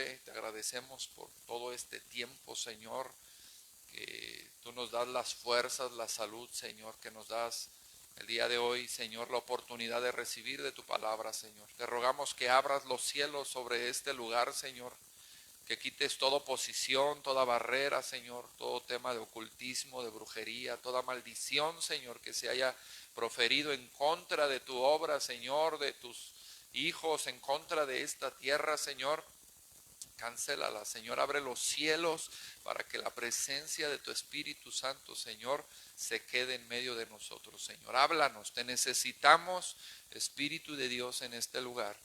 Josué, te agradecemos por todo este tiempo, Señor, que tú nos das las fuerzas, la salud, Señor, que nos das el día de hoy, Señor, la oportunidad de recibir de tu palabra, Señor. Te rogamos que abras los cielos sobre este lugar, Señor, que quites toda oposición, toda barrera, Señor, todo tema de ocultismo, de brujería, toda maldición, Señor, que se haya proferido en contra de tu obra, Señor, de tus hijos, en contra de esta tierra, Señor. Cancélala, Señor, abre los cielos para que la presencia de tu Espíritu Santo, Señor, se quede en medio de nosotros, Señor. Háblanos, te necesitamos, Espíritu de Dios, en este lugar,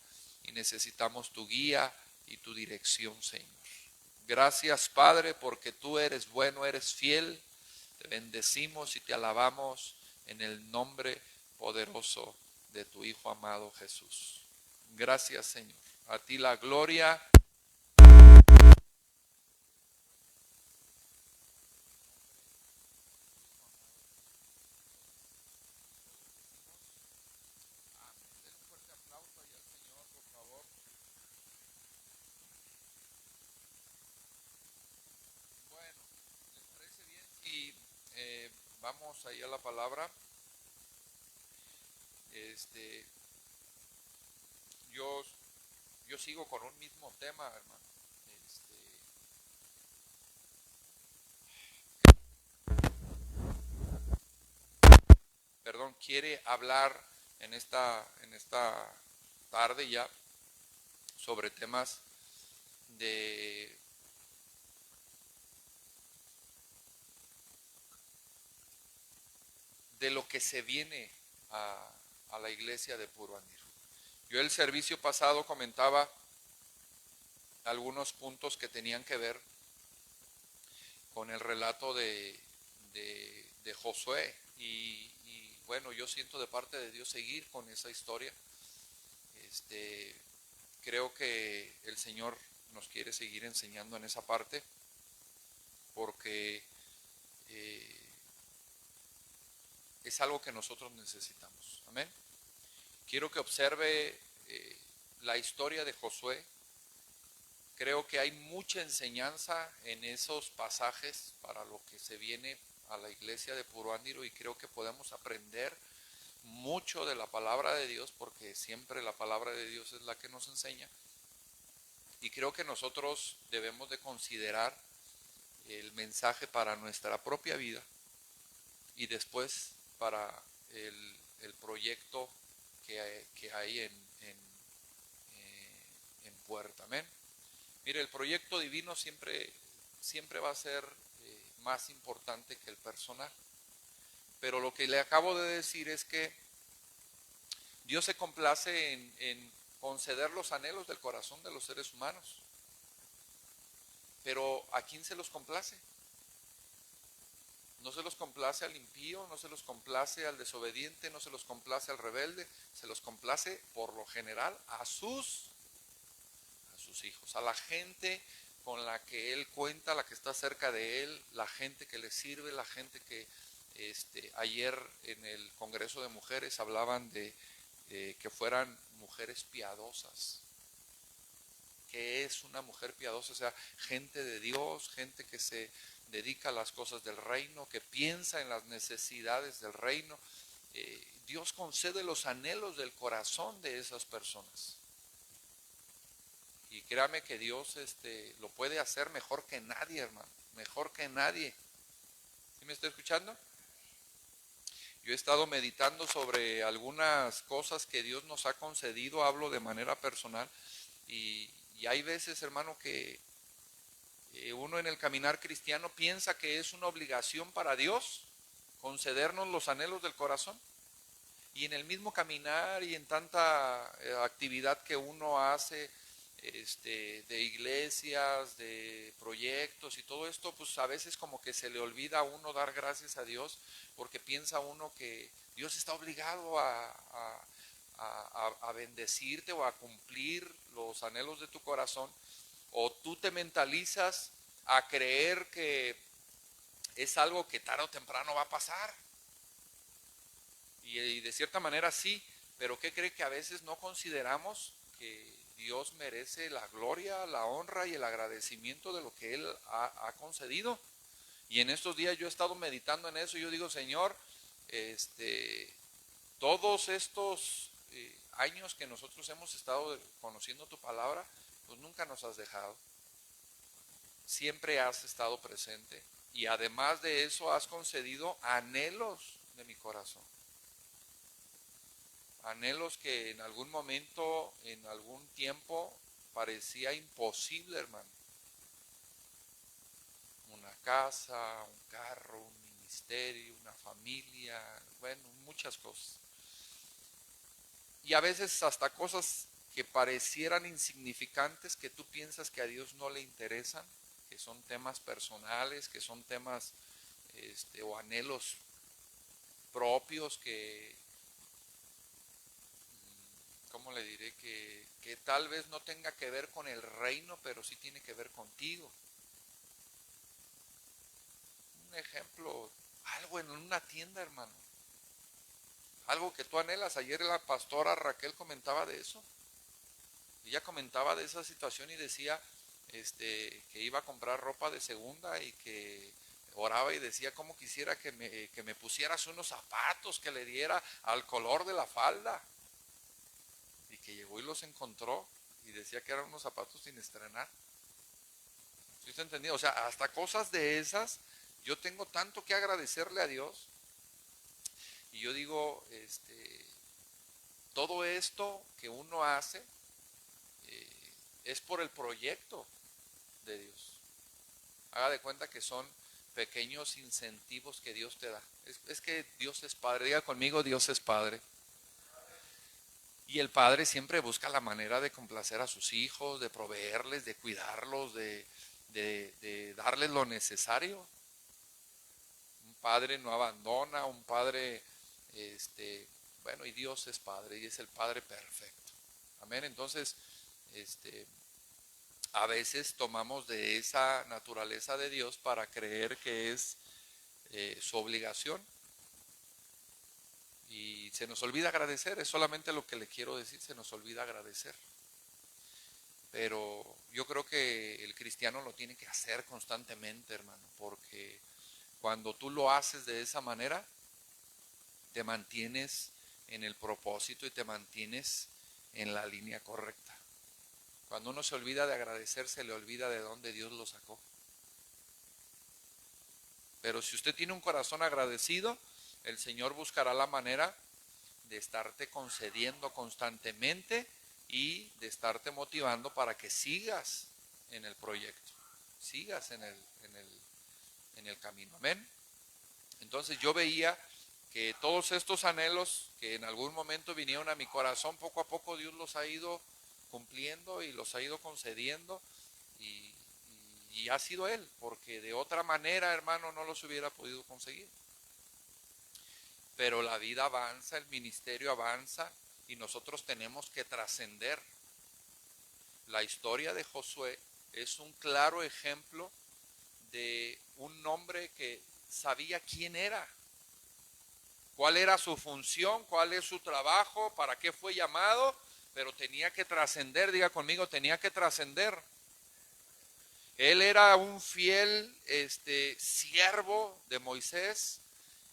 y necesitamos tu guía y tu dirección, Señor. Gracias, Padre, porque tú eres bueno, eres fiel. Te bendecimos y te alabamos en el nombre poderoso de tu Hijo amado Jesús. Gracias, Señor. A ti la gloria. Y vamos ahí a la palabra. Este, yo, yo sigo con un mismo tema, hermano. Perdón, quiere hablar en esta tarde ya sobre temas de lo que se viene a la iglesia de Puro Andiro. Yo el servicio pasado comentaba algunos puntos que tenían que ver con el relato de Josué y bueno, yo siento de parte de Dios seguir con esa historia. Creo que el Señor nos quiere seguir enseñando en esa parte porque es algo que nosotros necesitamos. Amén. Quiero que observe la historia de Josué. Creo que hay mucha enseñanza en esos pasajes para lo que se viene a la iglesia de Puro Andiro, y creo que podemos aprender mucho de la palabra de Dios, porque siempre la palabra de Dios es la que nos enseña. Y creo que nosotros debemos de considerar el mensaje para nuestra propia vida y después para el proyecto que hay en puerta. Amén. Mire, el proyecto divino siempre va a ser más importante que el personal. Pero lo que le acabo de decir es que Dios se complace en conceder los anhelos del corazón de los seres humanos. Pero ¿a quién se los complace? No se los complace al impío, no se los complace al desobediente, no se los complace al rebelde, se los complace por lo general a sus hijos, a la gente con la que él cuenta, la que está cerca de él, la gente que le sirve, la gente que ayer en el Congreso de Mujeres hablaban de que fueran mujeres piadosas. ¿Qué es una mujer piadosa? O sea, gente de Dios, gente que se dedica a las cosas del reino, que piensa en las necesidades del reino. Dios concede los anhelos del corazón de esas personas. Y créame que Dios lo puede hacer mejor que nadie, hermano. Mejor que nadie. ¿Sí me está escuchando? Yo he estado meditando sobre algunas cosas que Dios nos ha concedido, hablo de manera personal, y hay veces, hermano, que uno en el caminar cristiano piensa que es una obligación para Dios concedernos los anhelos del corazón. Y en el mismo caminar y en tanta actividad que uno hace, de iglesias, de proyectos y todo esto, pues a veces como que se le olvida a uno dar gracias a Dios, porque piensa uno que Dios está obligado a bendecirte o a cumplir los anhelos de tu corazón, o tú te mentalizas a creer que es algo que tarde o temprano va a pasar. Y de cierta manera sí, pero ¿qué cree? Que a veces no consideramos que Dios merece la gloria, la honra y el agradecimiento de lo que Él ha concedido. Y en estos días yo he estado meditando en eso y yo digo, Señor, todos estos años que nosotros hemos estado conociendo tu palabra, pues nunca nos has dejado. Siempre has estado presente y además de eso has concedido anhelos de mi corazón. Anhelos que en algún momento, en algún tiempo, parecía imposible, hermano. Una casa, un carro, un ministerio, una familia, bueno, muchas cosas. Y a veces hasta cosas que parecieran insignificantes, que tú piensas que a Dios no le interesan, que son temas personales, que son temas o anhelos propios que, ¿cómo le diré? Que tal vez no tenga que ver con el reino, pero sí tiene que ver contigo. Un ejemplo, algo en una tienda, hermano. Algo que tú anhelas. Ayer la pastora Raquel comentaba de eso. Ella comentaba de esa situación y decía que iba a comprar ropa de segunda y que oraba y decía cómo quisiera que me pusieras unos zapatos que le diera al color de la falda. Y que llegó y los encontró y decía que eran unos zapatos sin estrenar. ¿Sí usted entendió? O sea, hasta cosas de esas, yo tengo tanto que agradecerle a Dios. Y yo digo, todo esto que uno hace es por el proyecto de Dios. Haga de cuenta que son pequeños incentivos que Dios te da. Es que Dios es Padre. Diga conmigo, Dios es Padre. Y el Padre siempre busca la manera de complacer a sus hijos, de proveerles, de cuidarlos, de darles lo necesario. Un Padre no abandona, un Padre, bueno, y Dios es Padre y es el Padre perfecto. Amén. Entonces, a veces tomamos de esa naturaleza de Dios para creer que es su obligación y se nos olvida agradecer. Es solamente lo que le quiero decir, se nos olvida agradecer. Pero yo creo que el cristiano lo tiene que hacer constantemente, hermano, porque cuando tú lo haces de esa manera, te mantienes en el propósito y te mantienes en la línea correcta. Cuando uno se olvida de agradecer, se le olvida de dónde Dios lo sacó. Pero si usted tiene un corazón agradecido, el Señor buscará la manera de estarte concediendo constantemente y de estarte motivando para que sigas en el proyecto, sigas en el camino. Amén. Entonces yo veía que todos estos anhelos que en algún momento vinieron a mi corazón, poco a poco Dios los ha ido cumpliendo y los ha ido concediendo y ha sido Él, porque de otra manera, hermano, no los hubiera podido conseguir. Pero la vida avanza, el ministerio avanza y nosotros tenemos que trascender. La historia de Josué es un claro ejemplo de un hombre que sabía quién era, cuál era su función, cuál es su trabajo, para qué fue llamado, pero tenía que trascender. Diga conmigo, tenía que trascender. Él era un fiel siervo de Moisés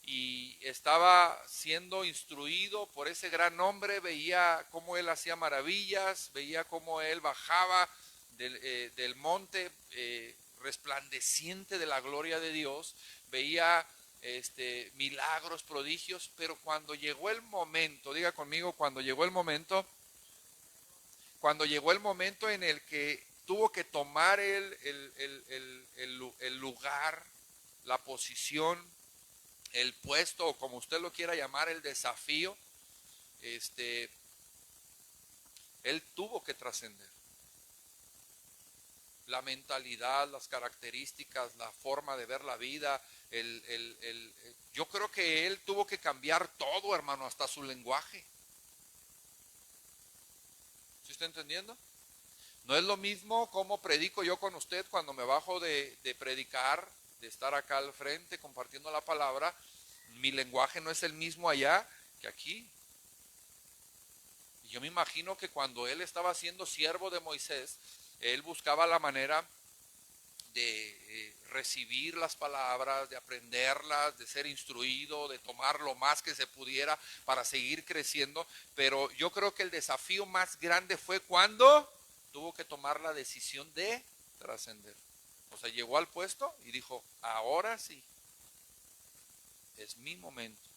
y estaba siendo instruido por ese gran hombre. Veía cómo él hacía maravillas, veía cómo él bajaba del monte resplandeciente de la gloria de Dios, veía milagros, prodigios, pero cuando llegó el momento, diga conmigo, cuando llegó el momento en el que tuvo que tomar el lugar, la posición, el puesto, o como usted lo quiera llamar, el desafío, él tuvo que trascender. La mentalidad, las características, la forma de ver la vida, yo creo que él tuvo que cambiar todo, hermano, hasta su lenguaje. ¿Sí está entendiendo? No es lo mismo como predico yo con usted cuando me bajo de predicar, de estar acá al frente compartiendo la palabra. Mi lenguaje no es el mismo allá que aquí. Y yo me imagino que cuando él estaba siendo siervo de Moisés, él buscaba la manera de recibir las palabras, de aprenderlas, de ser instruido, de tomar lo más que se pudiera para seguir creciendo. Pero yo creo que el desafío más grande fue cuando tuvo que tomar la decisión de trascender. O sea, llegó al puesto y dijo, ahora sí, es mi momento.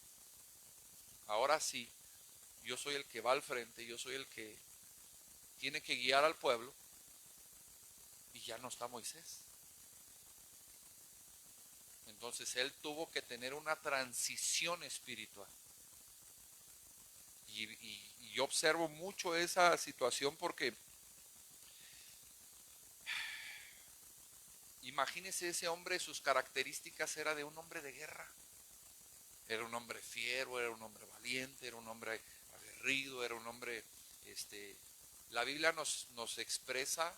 Ahora sí, yo soy el que va al frente, yo soy el que tiene que guiar al pueblo. Y ya no está Moisés. Entonces él tuvo que tener una transición espiritual. Y yo observo mucho esa situación porque imagínese ese hombre, sus características era de un hombre de guerra. Era un hombre fiero, era un hombre valiente, era un hombre aguerrido, era un hombre, la Biblia nos expresa,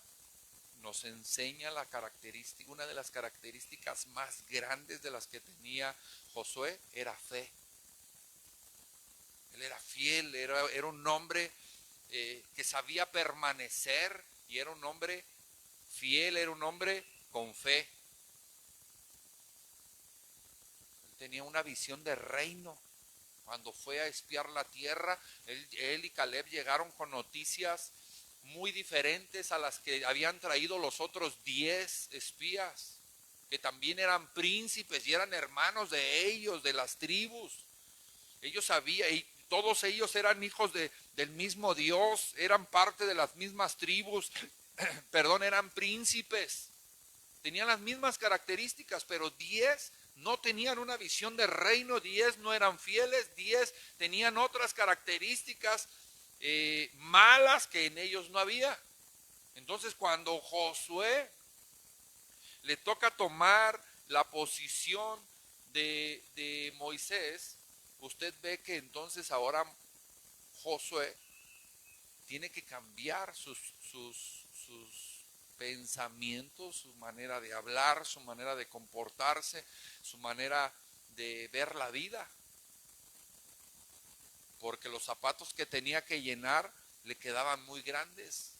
nos enseña la característica, una de las características más grandes de las que tenía Josué era fe. Él era fiel, era un hombre que sabía permanecer y era un hombre fiel, era un hombre con fe. Él tenía una visión de reino. Cuando fue a espiar la tierra, él y Caleb llegaron con noticias muy diferentes a las que habían traído los otros 10 espías, que también eran príncipes y eran hermanos de ellos, de las tribus. Ellos sabían, y todos ellos eran hijos del mismo Dios, eran parte de las mismas tribus, perdón, eran príncipes, tenían las mismas características, pero 10 no tenían una visión de reino, 10 no eran fieles, 10 tenían otras características malas que en ellos no había. Entonces cuando Josué le toca tomar la posición de Moisés, usted ve que entonces ahora Josué tiene que cambiar sus pensamientos, su manera de hablar, su manera de comportarse, su manera de ver la vida. Porque los zapatos que tenía que llenar le quedaban muy grandes.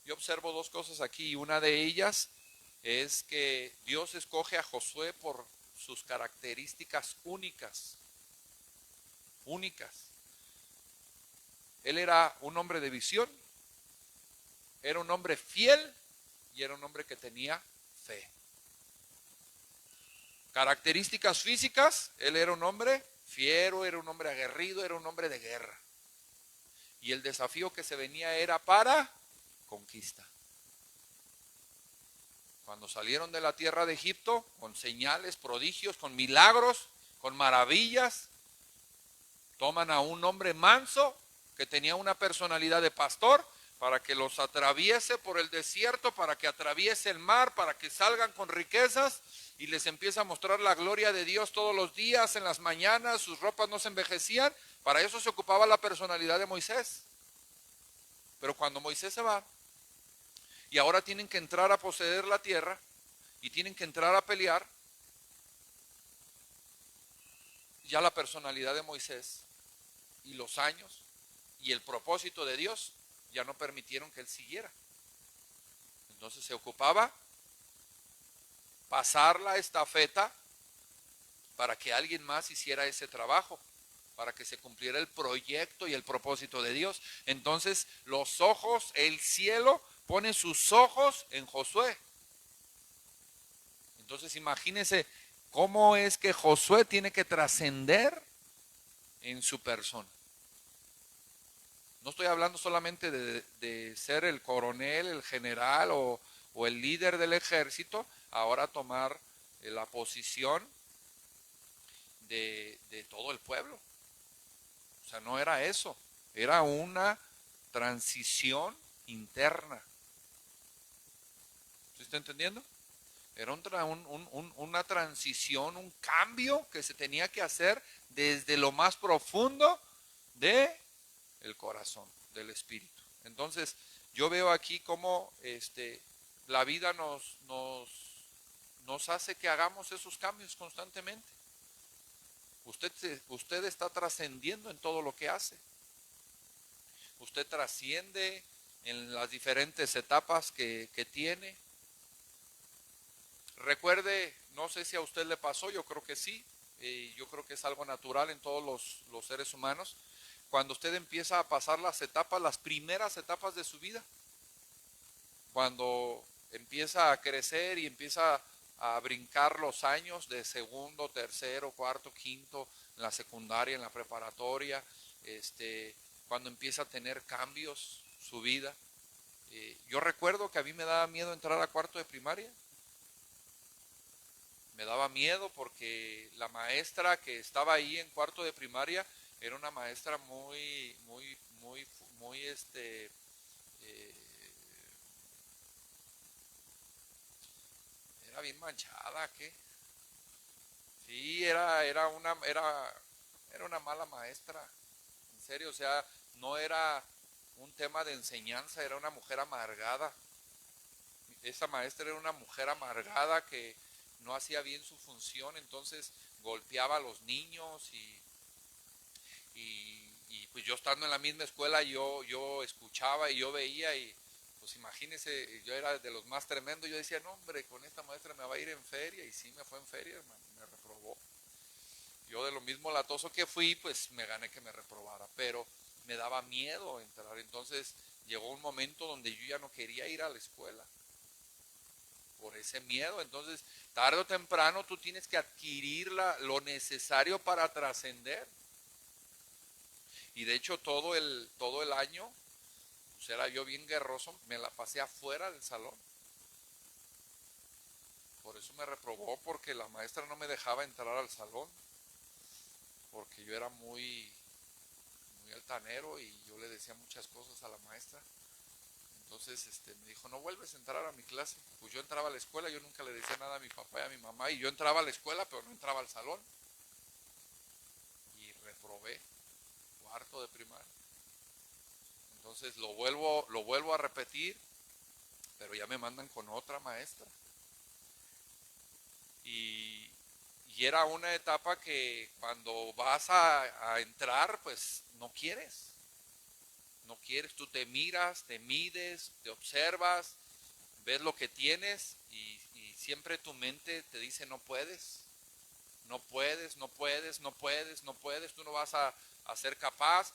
Yo observo dos cosas aquí, y una de ellas es que Dios escoge a Josué por sus características únicas. Él era un hombre de visión, era un hombre fiel y era un hombre que tenía fe. Características físicas, él era un hombre fiero, era un hombre aguerrido, era un hombre de guerra. Y el desafío que se venía era para conquista. Cuando salieron de la tierra de Egipto, con señales, prodigios, con milagros, con maravillas, toman a un hombre manso que tenía una personalidad de pastor para que los atraviese por el desierto, para que atraviese el mar, para que salgan con riquezas y les empieza a mostrar la gloria de Dios todos los días, en las mañanas, sus ropas no se envejecían. Para eso se ocupaba la personalidad de Moisés. Pero cuando Moisés se va y ahora tienen que entrar a poseer la tierra y tienen que entrar a pelear, ya la personalidad de Moisés y los años y el propósito de Dios ya no permitieron que él siguiera. Entonces se ocupaba pasar la estafeta para que alguien más hiciera ese trabajo, para que se cumpliera el proyecto y el propósito de Dios. Entonces los ojos, el cielo pone sus ojos en Josué. Entonces imagínense cómo es que Josué tiene que trascender en su persona. No estoy hablando solamente de ser el coronel, el general o el líder del ejército, ahora tomar la posición de todo el pueblo. O sea, no era eso, era una transición interna. ¿Sí está entendiendo? Era una transición, un cambio que se tenía que hacer desde lo más profundo de el corazón, del espíritu. Entonces, yo veo aquí cómo la vida nos hace que hagamos esos cambios constantemente. Usted está trascendiendo en todo lo que hace. Usted trasciende en las diferentes etapas que tiene. Recuerde, no sé si a usted le pasó, yo creo que sí, yo creo que es algo natural en todos los seres humanos. Cuando usted empieza a pasar las etapas, las primeras etapas de su vida, cuando empieza a crecer y empieza a brincar los años de segundo, tercero, cuarto, quinto, en la secundaria, en la preparatoria, cuando empieza a tener cambios su vida. Yo recuerdo que a mí me daba miedo entrar a cuarto de primaria. Me daba miedo porque la maestra que estaba ahí en cuarto de primaria era una maestra muy, eh, era bien manchada, ¿qué? Sí, era una mala maestra, en serio, o sea, no era un tema de enseñanza, era una mujer amargada. Esa maestra era una mujer amargada que no hacía bien su función, entonces golpeaba a los niños y pues yo estando en la misma escuela yo escuchaba y yo veía y pues imagínese, yo era de los más tremendos, yo decía, no hombre, con esta maestra me va a ir en feria y sí me fue en feria, hermano, me reprobó. Yo de lo mismo latoso que fui, pues me gané que me reprobara, pero me daba miedo entrar, entonces llegó un momento donde yo ya no quería ir a la escuela por ese miedo. Entonces, tarde o temprano tú tienes que adquirir lo necesario para trascender. Y de hecho todo el año, pues era yo bien guerroso, me la pasé afuera del salón. Por eso me reprobó, porque la maestra no me dejaba entrar al salón, porque yo era muy altanero y yo le decía muchas cosas a la maestra. Entonces me dijo, no vuelves a entrar a mi clase. Pues yo entraba a la escuela, yo nunca le decía nada a mi papá y a mi mamá, y yo entraba a la escuela, pero no entraba al salón. Y reprobé cuarto de primaria. Entonces lo vuelvo a repetir, pero ya me mandan con otra maestra. Y, y era una etapa que cuando vas a entrar, pues no quieres. No quieres, tú te miras, te mides, te observas, ves lo que tienes y siempre tu mente te dice no puedes, no puedes, no puedes, no puedes, no puedes, tú no vas a ser capaz.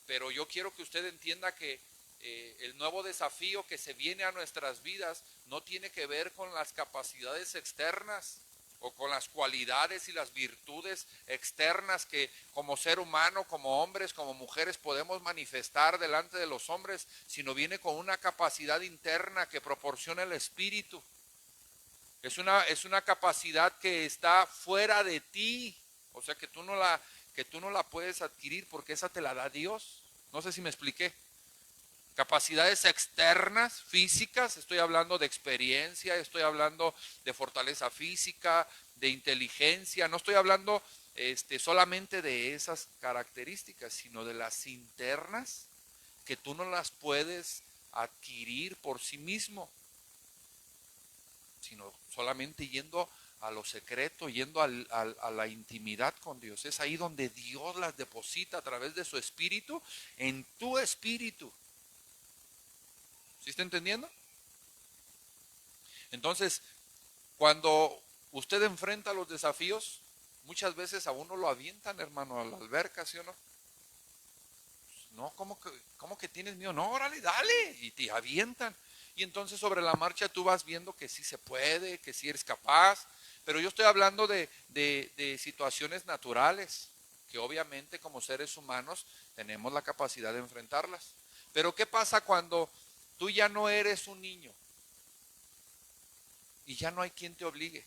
Pero yo quiero que usted entienda que el nuevo desafío que se viene a nuestras vidas no tiene que ver con las capacidades externas o con las cualidades y las virtudes externas que como ser humano, como hombres, como mujeres podemos manifestar delante de los hombres, sino viene con una capacidad interna que proporciona el Espíritu. Es una capacidad que está fuera de ti, o sea que tú no la puedes adquirir porque esa te la da Dios. No sé si me expliqué. Capacidades externas, físicas, estoy hablando de experiencia, estoy hablando de fortaleza física, de inteligencia, no estoy hablando solamente de esas características, sino de las internas que tú no las puedes adquirir por sí mismo, sino solamente yendo a lo secreto, yendo a la intimidad con Dios. Es ahí donde Dios las deposita a través de su espíritu, en tu espíritu. ¿Sí está entendiendo? Entonces, cuando usted enfrenta los desafíos, muchas veces a uno lo avientan, hermano, a la alberca, ¿sí o no? No, cómo que tienes miedo? No, órale, dale, y te avientan. Y entonces sobre la marcha tú vas viendo que sí se puede, que sí eres capaz, pero yo estoy hablando de situaciones naturales, que obviamente como seres humanos tenemos la capacidad de enfrentarlas. Pero ¿qué pasa cuando tú ya no eres un niño y ya no hay quien te obligue?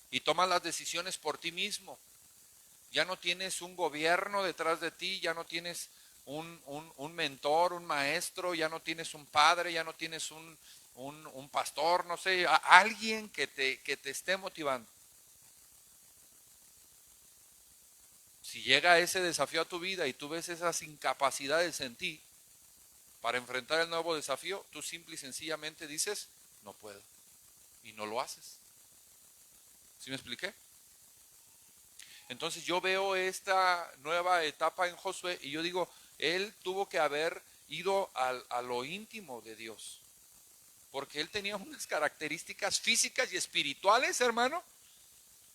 Y tomas las decisiones por ti mismo. Ya no tienes un gobierno detrás de ti, ya no tienes un mentor, un maestro, ya no tienes un padre, ya no tienes un pastor, no sé, alguien que te esté motivando. Si llega ese desafío a tu vida y tú ves esas incapacidades en ti para enfrentar el nuevo desafío, tú simple y sencillamente dices, no puedo, y no lo haces. ¿Sí me expliqué? Entonces yo veo esta nueva etapa en Josué y yo digo, él tuvo que haber ido a lo íntimo de Dios, porque él tenía unas características físicas y espirituales, hermano,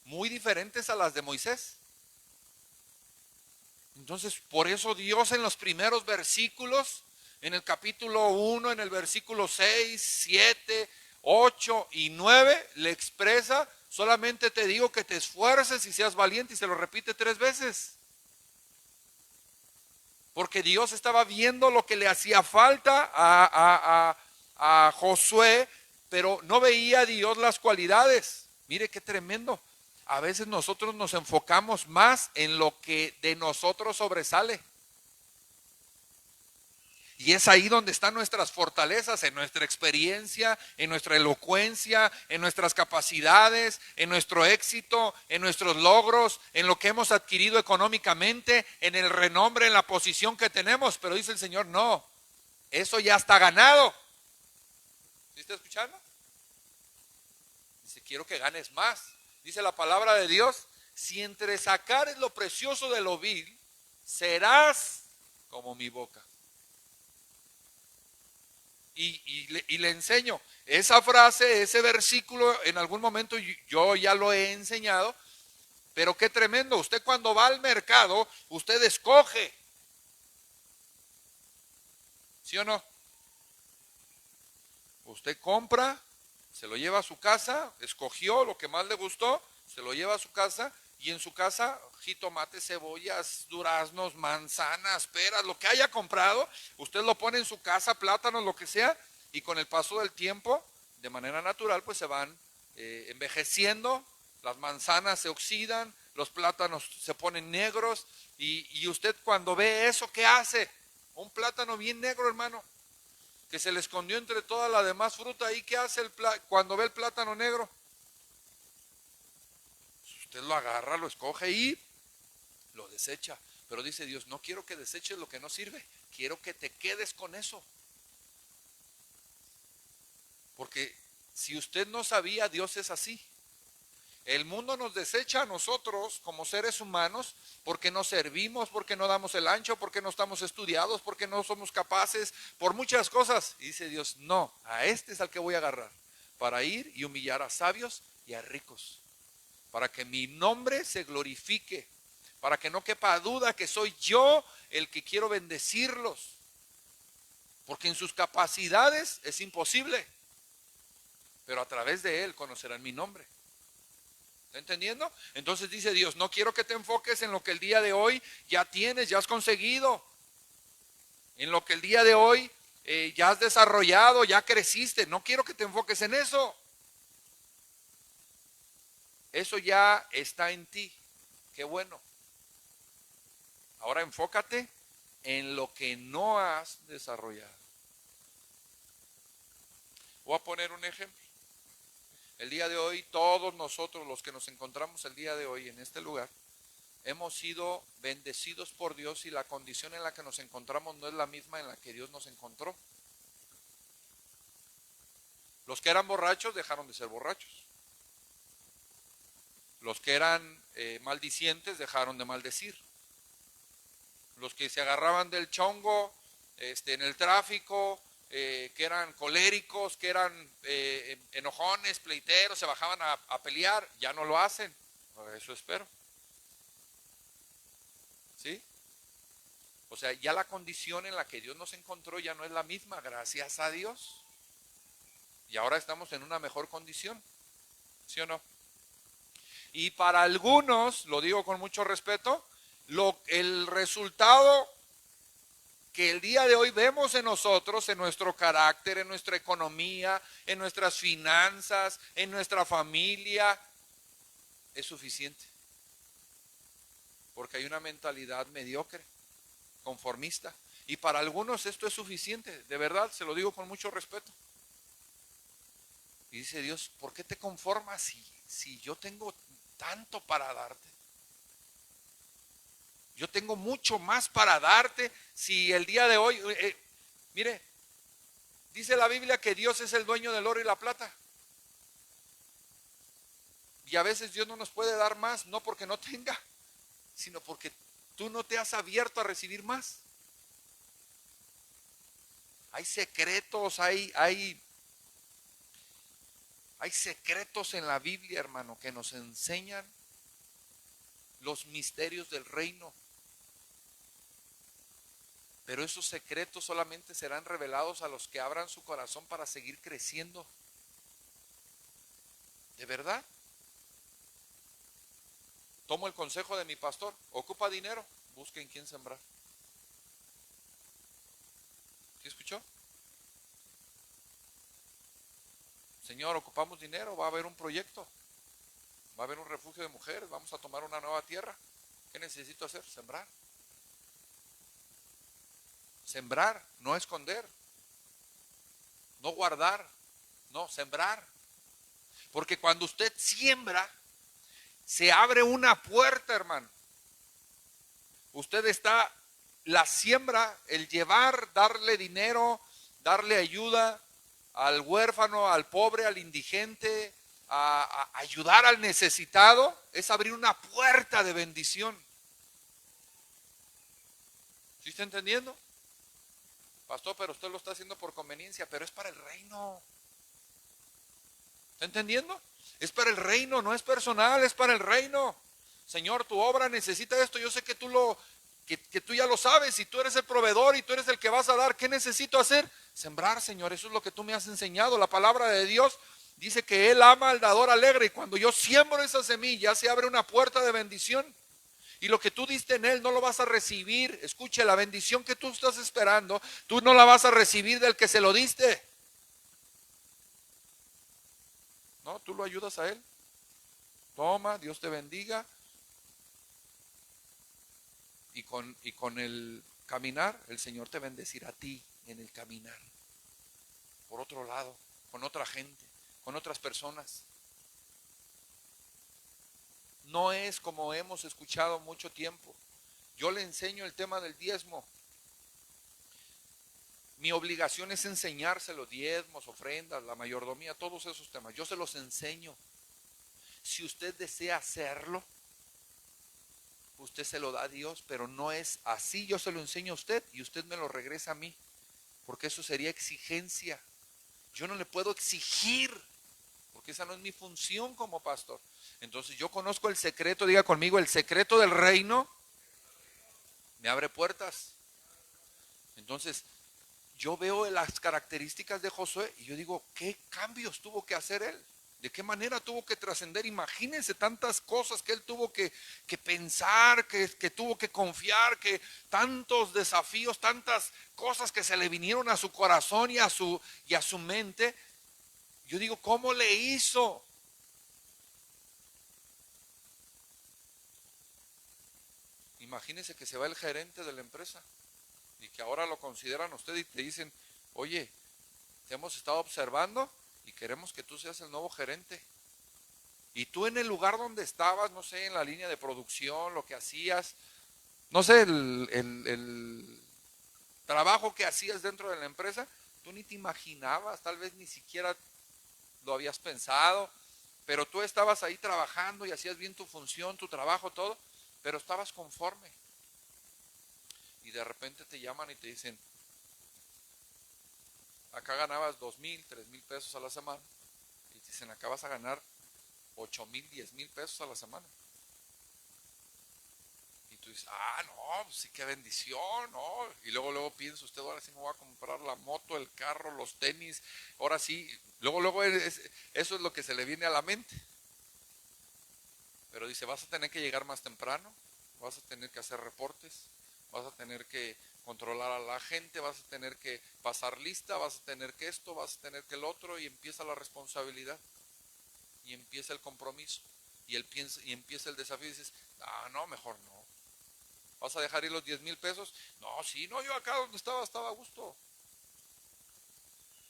muy diferentes a las de Moisés. Entonces, por eso Dios en los primeros versículos, en el capítulo 1, en el versículo 6, 7, 8 y 9, le expresa: solamente te digo que te esfuerces y seas valiente, y se lo repite 3 veces. Porque Dios estaba viendo lo que le hacía falta a Josué, pero no veía Dios las cualidades. Mire qué tremendo. A veces nosotros nos enfocamos más en lo que de nosotros sobresale. Y es ahí donde están nuestras fortalezas, en nuestra experiencia, en nuestra elocuencia, en nuestras capacidades, en nuestro éxito, en nuestros logros, en lo que hemos adquirido económicamente, en el renombre, en la posición que tenemos. Pero dice el Señor, no, eso ya está ganado. ¿Sí está escuchando? Dice, quiero que ganes más. Dice la palabra de Dios, si entre sacares lo precioso de lo vil, serás como mi boca. Y le enseño esa frase, ese versículo, en algún momento yo ya lo he enseñado, pero qué tremendo. Usted cuando va al mercado, usted escoge, ¿sí o no? Usted compra, se lo lleva a su casa, escogió lo que más le gustó, se lo lleva a su casa, y en su casa, jitomates, cebollas, duraznos, manzanas, peras, lo que haya comprado, usted lo pone en su casa, plátanos, lo que sea, y con el paso del tiempo, de manera natural, pues se van envejeciendo, las manzanas se oxidan, los plátanos se ponen negros, y usted cuando ve eso, ¿qué hace? Un plátano bien negro, hermano, que se le escondió entre toda la demás fruta, ¿y qué hace cuando ve el plátano negro? Usted lo agarra, lo escoge y lo desecha. Pero dice Dios, no quiero que deseches lo que no sirve, quiero que te quedes con eso. Porque si usted no sabía, Dios es así. El mundo nos desecha a nosotros como seres humanos porque no servimos, porque no damos el ancho, porque no estamos estudiados, porque no somos capaces, por muchas cosas. Y dice Dios, no, a este es al que voy a agarrar para ir y humillar a sabios y a ricos, para que mi nombre se glorifique, para que no quepa duda que soy yo el que quiero bendecirlos, porque en sus capacidades es imposible, pero a través de él conocerán mi nombre. ¿Está entendiendo? Entonces dice Dios, no quiero que te enfoques en lo que el día de hoy ya tienes, ya has conseguido, en lo que el día de hoy ya has desarrollado, ya creciste. No quiero que te enfoques en eso. Eso ya está en ti. Qué bueno. Ahora enfócate en lo que no has desarrollado. Voy a poner un ejemplo. El día de hoy, todos nosotros los que nos encontramos el día de hoy en este lugar, hemos sido bendecidos por Dios, y la condición en la que nos encontramos no es la misma en la que Dios nos encontró. Los que eran borrachos dejaron de ser borrachos. Los que eran maldicientes dejaron de maldecir. Los que se agarraban del chongo en el tráfico, que eran coléricos, que eran enojones, pleiteros, se bajaban a pelear, ya no lo hacen. Eso espero. ¿Sí? O sea, ya la condición en la que Dios nos encontró ya no es la misma, gracias a Dios. Y ahora estamos en una mejor condición, ¿sí o no? Y para algunos, lo digo con mucho respeto, el resultado que el día de hoy vemos en nosotros, en nuestro carácter, en nuestra economía, en nuestras finanzas, en nuestra familia, es suficiente. Porque hay una mentalidad mediocre, conformista. Y para algunos esto es suficiente, de verdad, se lo digo con mucho respeto. Y dice Dios, ¿por qué te conformas si yo tengo tanto para darte? Yo tengo mucho más para darte. Si el día de hoy, mire, dice la Biblia que Dios es el dueño del oro y la plata. Y a veces Dios no nos puede dar más, no porque no tenga, sino porque tú no te has abierto a recibir más. Hay secretos, hay secretos en la Biblia, hermano, que nos enseñan los misterios del reino. Pero esos secretos solamente serán revelados a los que abran su corazón para seguir creciendo. ¿De verdad? Tomo el consejo de mi pastor. Ocupa dinero, busquen quién sembrar. ¿Sí escuchó? Señor, ocupamos dinero, va a haber un proyecto, va a haber un refugio de mujeres, vamos a tomar una nueva tierra. ¿Qué necesito hacer? Sembrar. Sembrar, no esconder, no guardar, no, sembrar. Porque cuando usted siembra, se abre una puerta, hermano. Usted está, la siembra, el llevar, darle dinero, darle ayuda al huérfano, al pobre, al indigente, a ayudar al necesitado, es abrir una puerta de bendición. ¿Sí está entendiendo? Pastor, pero usted lo está haciendo por conveniencia, pero es para el reino. ¿Está entendiendo? Es para el reino, no es personal, es para el reino. Señor, tu obra necesita esto, yo sé que que tú ya lo sabes, y tú eres el proveedor y tú eres el que vas a dar. ¿Qué necesito hacer? Sembrar, Señor, eso es lo que tú me has enseñado. La palabra de Dios dice que Él ama al dador alegre, y cuando yo siembro esa semilla se abre una puerta de bendición. Y lo que tú diste en Él no lo vas a recibir. Escuche, la bendición que tú estás esperando, tú no la vas a recibir del que se lo diste. No, tú lo ayudas a Él. Toma, Dios te bendiga. Y con el caminar, el Señor te bendecirá a ti en el caminar. Por otro lado, con otra gente, con otras personas. No es como hemos escuchado mucho tiempo. Yo le enseño el tema del diezmo. Mi obligación es enseñárselo, diezmos, ofrendas, la mayordomía, todos esos temas. Yo se los enseño. Si usted desea hacerlo, usted se lo da a Dios, pero no es así. Yo se lo enseño a usted y usted me lo regresa a mí, porque eso sería exigencia. Yo no le puedo exigir, porque esa no es mi función como pastor. Entonces yo conozco el secreto, diga conmigo, el secreto del reino me abre puertas. Entonces yo veo las características de Josué y yo digo, ¿qué cambios tuvo que hacer él? ¿De qué manera tuvo que trascender? Imagínense tantas cosas que él tuvo que pensar, que tuvo que confiar, que tantos desafíos, tantas cosas que se le vinieron a su corazón y a su mente. Yo digo, ¿cómo le hizo? Imagínense que se va el gerente de la empresa y que ahora lo consideran a usted y te dicen, oye, te hemos estado observando y queremos que tú seas el nuevo gerente. Y tú en el lugar donde estabas, no sé, en la línea de producción, lo que hacías, no sé, el trabajo que hacías dentro de la empresa, tú ni te imaginabas, tal vez ni siquiera lo habías pensado, pero tú estabas ahí trabajando y hacías bien tu función, tu trabajo, todo, pero estabas conforme. Y de repente te llaman y te dicen, acá ganabas 2,000, 3,000 pesos a la semana, y te dicen, acá vas a ganar 8,000, 10,000 pesos a la semana. Y tú dices, no, pues sí, qué bendición, ¿no? Y luego piensa usted, ahora sí me voy a comprar la moto, el carro, los tenis, ahora sí, luego eso es lo que se le viene a la mente. Pero dice, vas a tener que llegar más temprano, vas a tener que hacer reportes, vas a tener que controlar a la gente, vas a tener que pasar lista, vas a tener que esto, vas a tener que el otro, y empieza la responsabilidad, y empieza el compromiso, y empieza el desafío, y dices, no, mejor no. ¿Vas a dejar ir los 10,000 pesos? No, sí, no, yo acá donde estaba a gusto.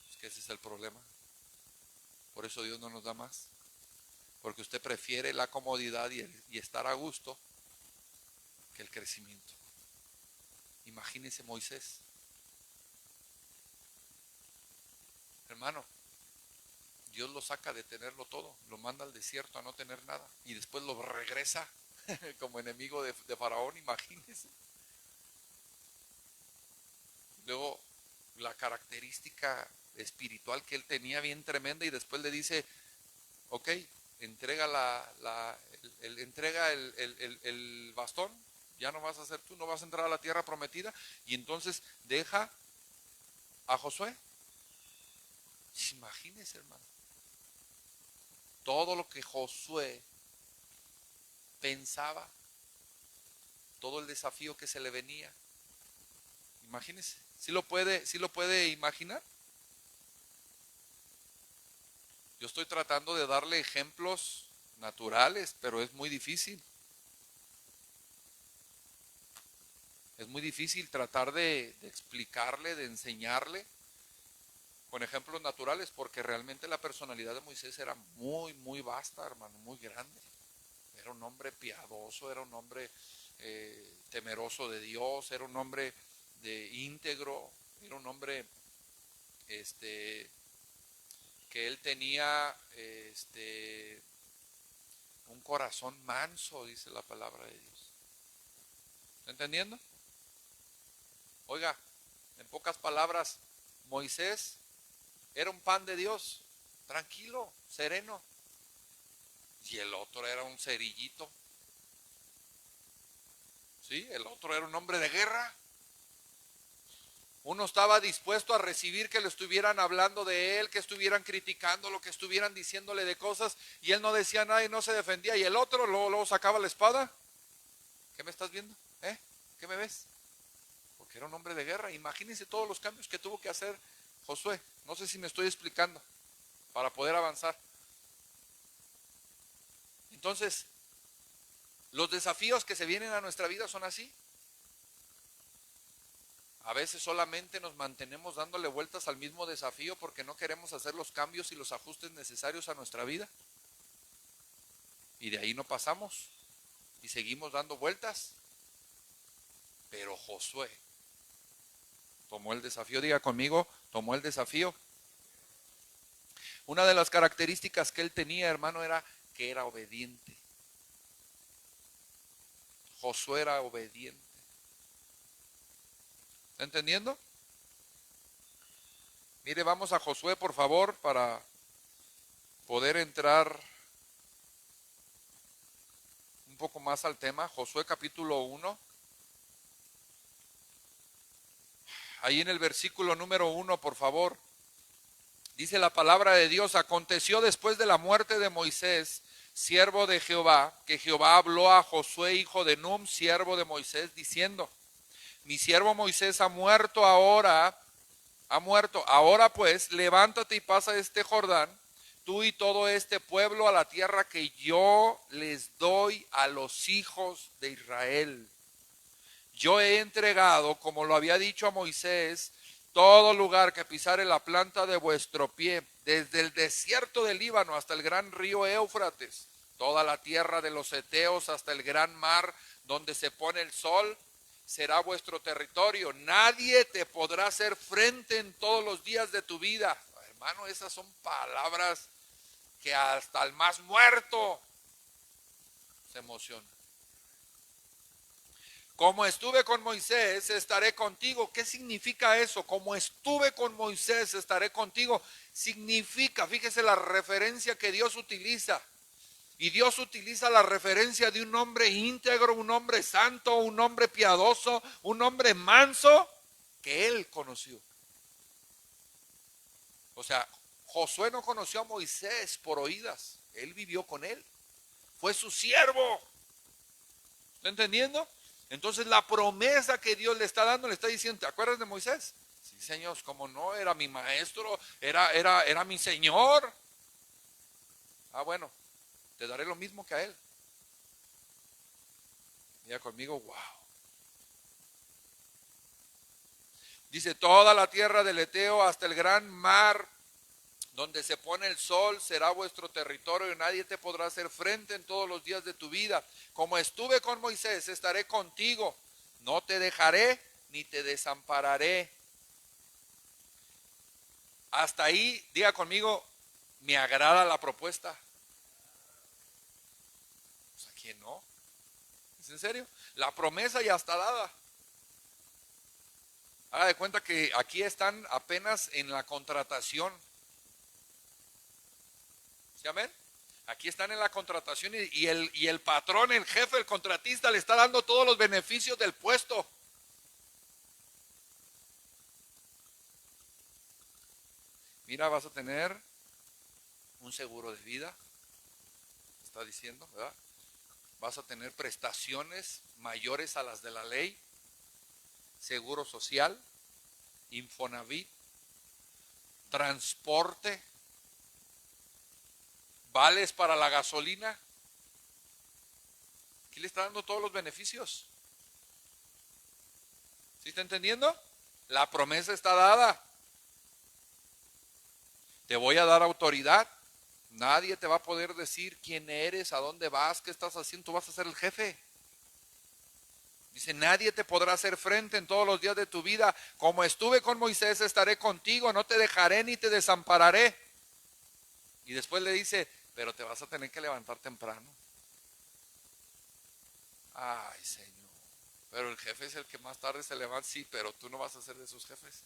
Es que ese es el problema. Por eso Dios no nos da más. Porque usted prefiere la comodidad y estar a gusto que el crecimiento. Imagínese Moisés. Hermano, Dios lo saca de tenerlo todo, lo manda al desierto a no tener nada y después lo regresa. como enemigo de Faraón, imagínense. Luego, la característica espiritual que él tenía bien tremenda, y después le dice, ok, entrega entrega el bastón, ya no vas a ser tú, no vas a entrar a la tierra prometida, y entonces deja a Josué. Imagínense, hermano, todo lo que Josué pensaba, todo el desafío que se le venía. Imagínense, ¿sí lo puede imaginar? Yo estoy tratando de darle ejemplos naturales, pero es muy difícil. Es muy difícil tratar de explicarle, de enseñarle con ejemplos naturales, porque realmente la personalidad de Moisés era muy, muy vasta, hermano, muy grande. Era un hombre piadoso, era un hombre temeroso de Dios, era un hombre de íntegro, era un hombre que él tenía un corazón manso, dice la palabra de Dios. ¿Está entendiendo? Oiga, en pocas palabras, Moisés era un pan de Dios, tranquilo, sereno. Y el otro era un cerillito. ¿Sí? El otro era un hombre de guerra. Uno estaba dispuesto a recibir que le estuvieran hablando de él, que estuvieran criticando, lo que estuvieran diciéndole de cosas, y él no decía nada y no se defendía. Y el otro luego sacaba la espada. ¿Qué me estás viendo? ¿Qué me ves? Porque era un hombre de guerra. Imagínense todos los cambios que tuvo que hacer Josué. No sé si me estoy explicando para poder avanzar. Entonces, los desafíos que se vienen a nuestra vida son así. A veces solamente nos mantenemos dándole vueltas al mismo desafío porque no queremos hacer los cambios y los ajustes necesarios a nuestra vida. Y de ahí no pasamos y seguimos dando vueltas. Pero Josué tomó el desafío, diga conmigo, tomó el desafío. Una de las características que él tenía, hermano, era que era obediente. Josué era obediente. ¿Está entendiendo? Mire, vamos a Josué, por favor, para poder entrar un poco más al tema. Josué capítulo 1. Ahí en el versículo número 1, por favor. Dice la palabra de Dios: aconteció después de la muerte de Moisés, siervo de Jehová, que Jehová habló a Josué, hijo de Num, siervo de Moisés, diciendo: mi siervo Moisés ha muerto ahora, pues, levántate y pasa este Jordán, tú y todo este pueblo, a la tierra que yo les doy a los hijos de Israel. Yo he entregado, como lo había dicho a Moisés, todo lugar que pisare la planta de vuestro pie, desde el desierto del Líbano hasta el gran río Éufrates, toda la tierra de los heteos hasta el gran mar donde se pone el sol, será vuestro territorio. Nadie te podrá hacer frente en todos los días de tu vida. Hermano, esas son palabras que hasta el más muerto se emociona. Como estuve con Moisés, estaré contigo. ¿Qué significa eso? Como estuve con Moisés, estaré contigo. Significa, fíjese la referencia que Dios utiliza. Y Dios utiliza la referencia de un hombre íntegro, un hombre santo, un hombre piadoso, un hombre manso que él conoció. O sea, Josué no conoció a Moisés por oídas. Él vivió con él. Fue su siervo. ¿Está entendiendo? Entonces la promesa que Dios le está dando, le está diciendo: ¿te acuerdas de Moisés? Sí, Señor, como no, era mi maestro, era mi Señor. Ah, bueno, te daré lo mismo que a él. Diga conmigo, wow. Dice: toda la tierra del Eteo hasta el gran mar donde se pone el sol será vuestro territorio, y nadie te podrá hacer frente en todos los días de tu vida. Como estuve con Moisés, estaré contigo. No te dejaré ni te desampararé. Hasta ahí, diga conmigo, me agrada la propuesta. Pues, ¿a quién no? ¿Es en serio? La promesa ya está dada. Haga de cuenta que aquí están apenas en la contratación. ¿Sí, amén? Aquí están en la contratación y el patrón, el jefe, el contratista le está dando todos los beneficios del puesto. Mira, vas a tener un seguro de vida, está diciendo, ¿verdad? Vas a tener prestaciones mayores a las de la ley, seguro social, Infonavit, transporte, vales para la gasolina. Aquí le está dando todos los beneficios. ¿Sí está entendiendo? La promesa está dada. Te voy a dar autoridad. Nadie te va a poder decir quién eres, a dónde vas, qué estás haciendo. Tú vas a ser el jefe. Dice, nadie te podrá hacer frente en todos los días de tu vida. Como estuve con Moisés, estaré contigo, no te dejaré ni te desampararé. Y después le dice, pero te vas a tener que levantar temprano. Ay, Señor. Pero el jefe es el que más tarde se levanta. Sí, pero tú no vas a ser de sus jefes.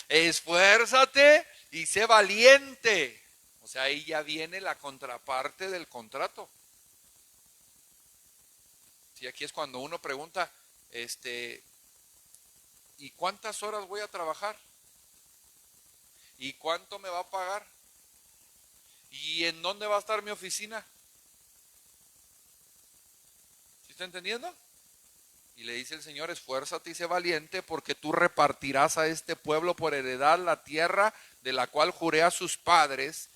Esfuérzate y sé valiente. O sea, ahí ya viene la contraparte del contrato. Sí, aquí es cuando uno pregunta, ¿y cuántas horas voy a trabajar? ¿Y cuánto me va a pagar? ¿Y en dónde va a estar mi oficina? ¿Sí está entendiendo? Y le dice el Señor, esfuérzate y sé valiente, porque tú repartirás a este pueblo por heredad la tierra de la cual juré a sus padres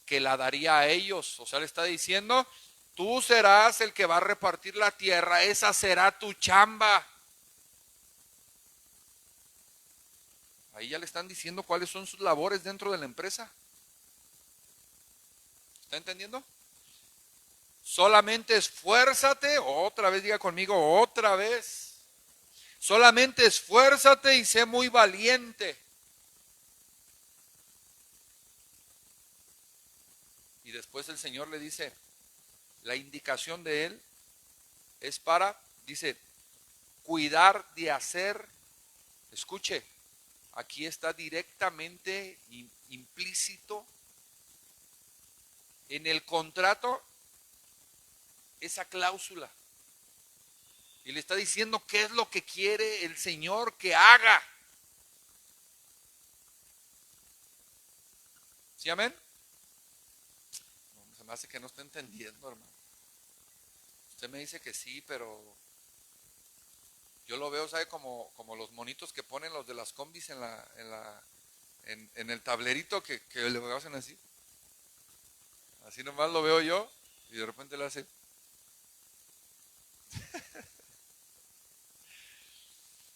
que la daría a ellos. O sea, le está diciendo, tú serás el que va a repartir la tierra, esa será tu chamba. Ahí ya le están diciendo cuáles son sus labores dentro de la empresa. ¿Está entendiendo? Solamente esfuérzate, otra vez diga conmigo, otra vez. Solamente esfuérzate y sé muy valiente. Y después el Señor le dice, la indicación de él es para, dice, cuidar de hacer, escuche, aquí está directamente implícito en el contrato esa cláusula. Y le está diciendo qué es lo que quiere el Señor que haga. ¿Sí, amén? No, se me hace que no está entendiendo, hermano. Usted me dice que sí, pero yo lo veo, ¿sabe? Como los monitos que ponen los de las combis en el tablerito que le hacen así. Así nomás lo veo yo y de repente le hace.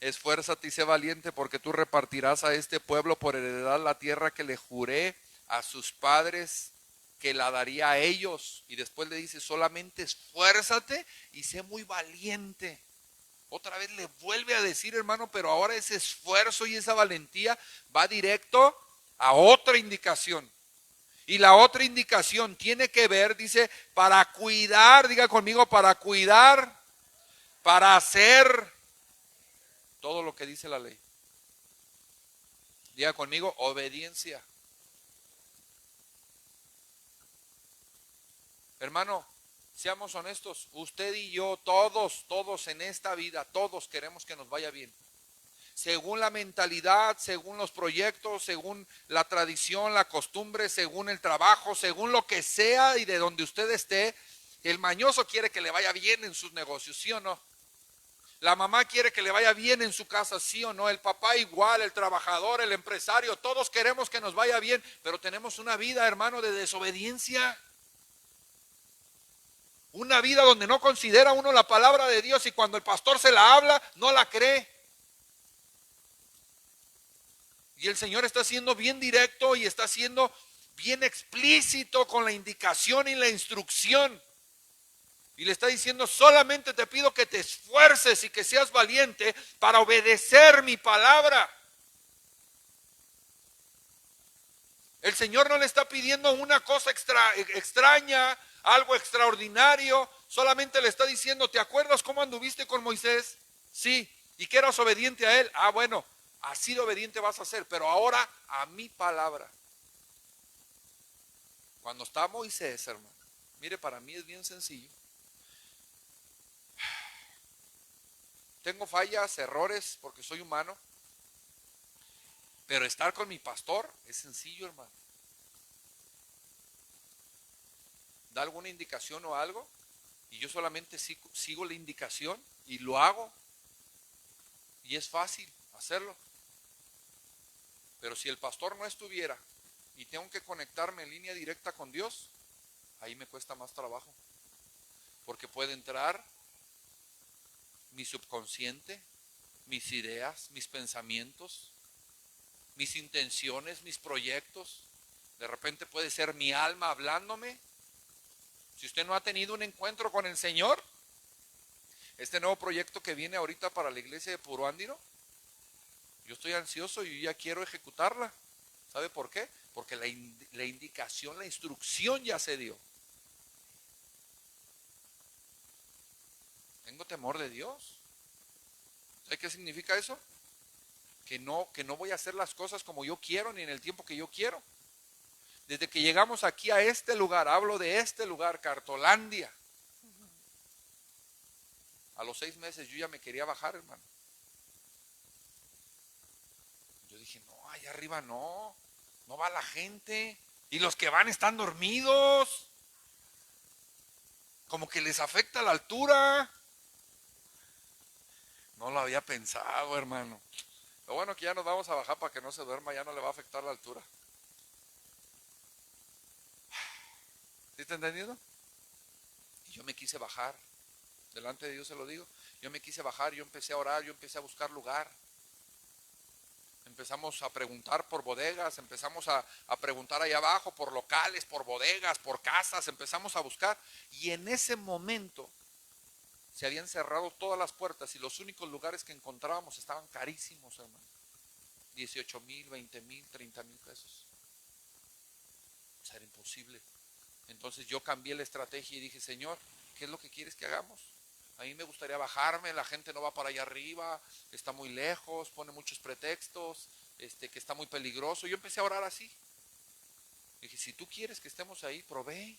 Esfuérzate y sé valiente, porque tú repartirás a este pueblo por heredad la tierra que le juré a sus padres que la daría a ellos. Y después le dice, solamente esfuérzate y sé muy valiente. Otra vez le vuelve a decir, hermano, pero ahora ese esfuerzo y esa valentía va directo a otra indicación. Y la otra indicación tiene que ver, dice, para cuidar, diga conmigo, para cuidar, para hacer todo lo que dice la ley. Diga conmigo, obediencia. Hermano, seamos honestos, usted y yo, todos en esta vida, todos queremos que nos vaya bien. Según la mentalidad, según los proyectos, según la tradición, la costumbre, según el trabajo, según lo que sea y de donde usted esté, el mañoso quiere que le vaya bien en sus negocios, ¿sí o no? La mamá quiere que le vaya bien en su casa, ¿sí o no? El papá igual, el trabajador, el empresario, todos queremos que nos vaya bien, pero tenemos una vida, hermano, de desobediencia. Una vida donde no considera uno la palabra de Dios y cuando el pastor se la habla, no la cree. Y el Señor está siendo bien directo y está siendo bien explícito con la indicación y la instrucción. Y le está diciendo, solamente te pido que te esfuerces y que seas valiente para obedecer mi palabra. El Señor no le está pidiendo una cosa extraña, algo extraordinario. Solamente le está diciendo, ¿te acuerdas cómo anduviste con Moisés? Sí. ¿Y que eras obediente a él? Ah, bueno, así de obediente vas a ser, pero ahora a mi palabra. Cuando está Moisés, hermano, mire, para mí es bien sencillo. Tengo fallas, errores, porque soy humano, pero estar con mi pastor es sencillo, hermano. Da alguna indicación o algo, y yo solamente sigo la indicación y lo hago, y es fácil hacerlo. Pero si el pastor no estuviera y tengo que conectarme en línea directa con Dios, ahí me cuesta más trabajo, porque puede entrar mi subconsciente, mis ideas, mis pensamientos, mis intenciones, mis proyectos. De repente puede ser mi alma hablándome. Si usted no ha tenido un encuentro con el Señor, este nuevo proyecto que viene ahorita para la iglesia de Puruándiro, yo estoy ansioso y ya quiero ejecutarla. ¿Sabe por qué? Porque la indicación, la instrucción ya se dio. Tengo temor de Dios. ¿Sabe qué significa eso? Que no voy a hacer las cosas como yo quiero ni en el tiempo que yo quiero. Desde que llegamos aquí a este lugar, hablo de este lugar, Cartolandia. A los 6 meses yo ya me quería bajar, hermano. Yo dije, no, allá arriba no va la gente. Y los que van están dormidos. Como que les afecta la altura. No lo había pensado, hermano. Lo bueno que ya nos vamos a bajar para que no se duerma, ya no le va a afectar la altura. ¿Sí está entendiendo? Y yo me quise bajar. Delante de Dios se lo digo. Yo me quise bajar, yo empecé a orar, yo empecé a buscar lugar. Empezamos a preguntar por bodegas, empezamos a preguntar allá abajo por locales, por bodegas, por casas, empezamos a buscar. Y en ese momento se habían cerrado todas las puertas y los únicos lugares que encontrábamos estaban carísimos, hermano. 18,000, 20,000, 30,000 pesos. O sea, era imposible. Entonces yo cambié la estrategia y dije, Señor, ¿qué es lo que quieres que hagamos? A mí me gustaría bajarme, la gente no va para allá arriba, está muy lejos, pone muchos pretextos, que está muy peligroso. Yo empecé a orar así. Dije, si tú quieres que estemos ahí, provee.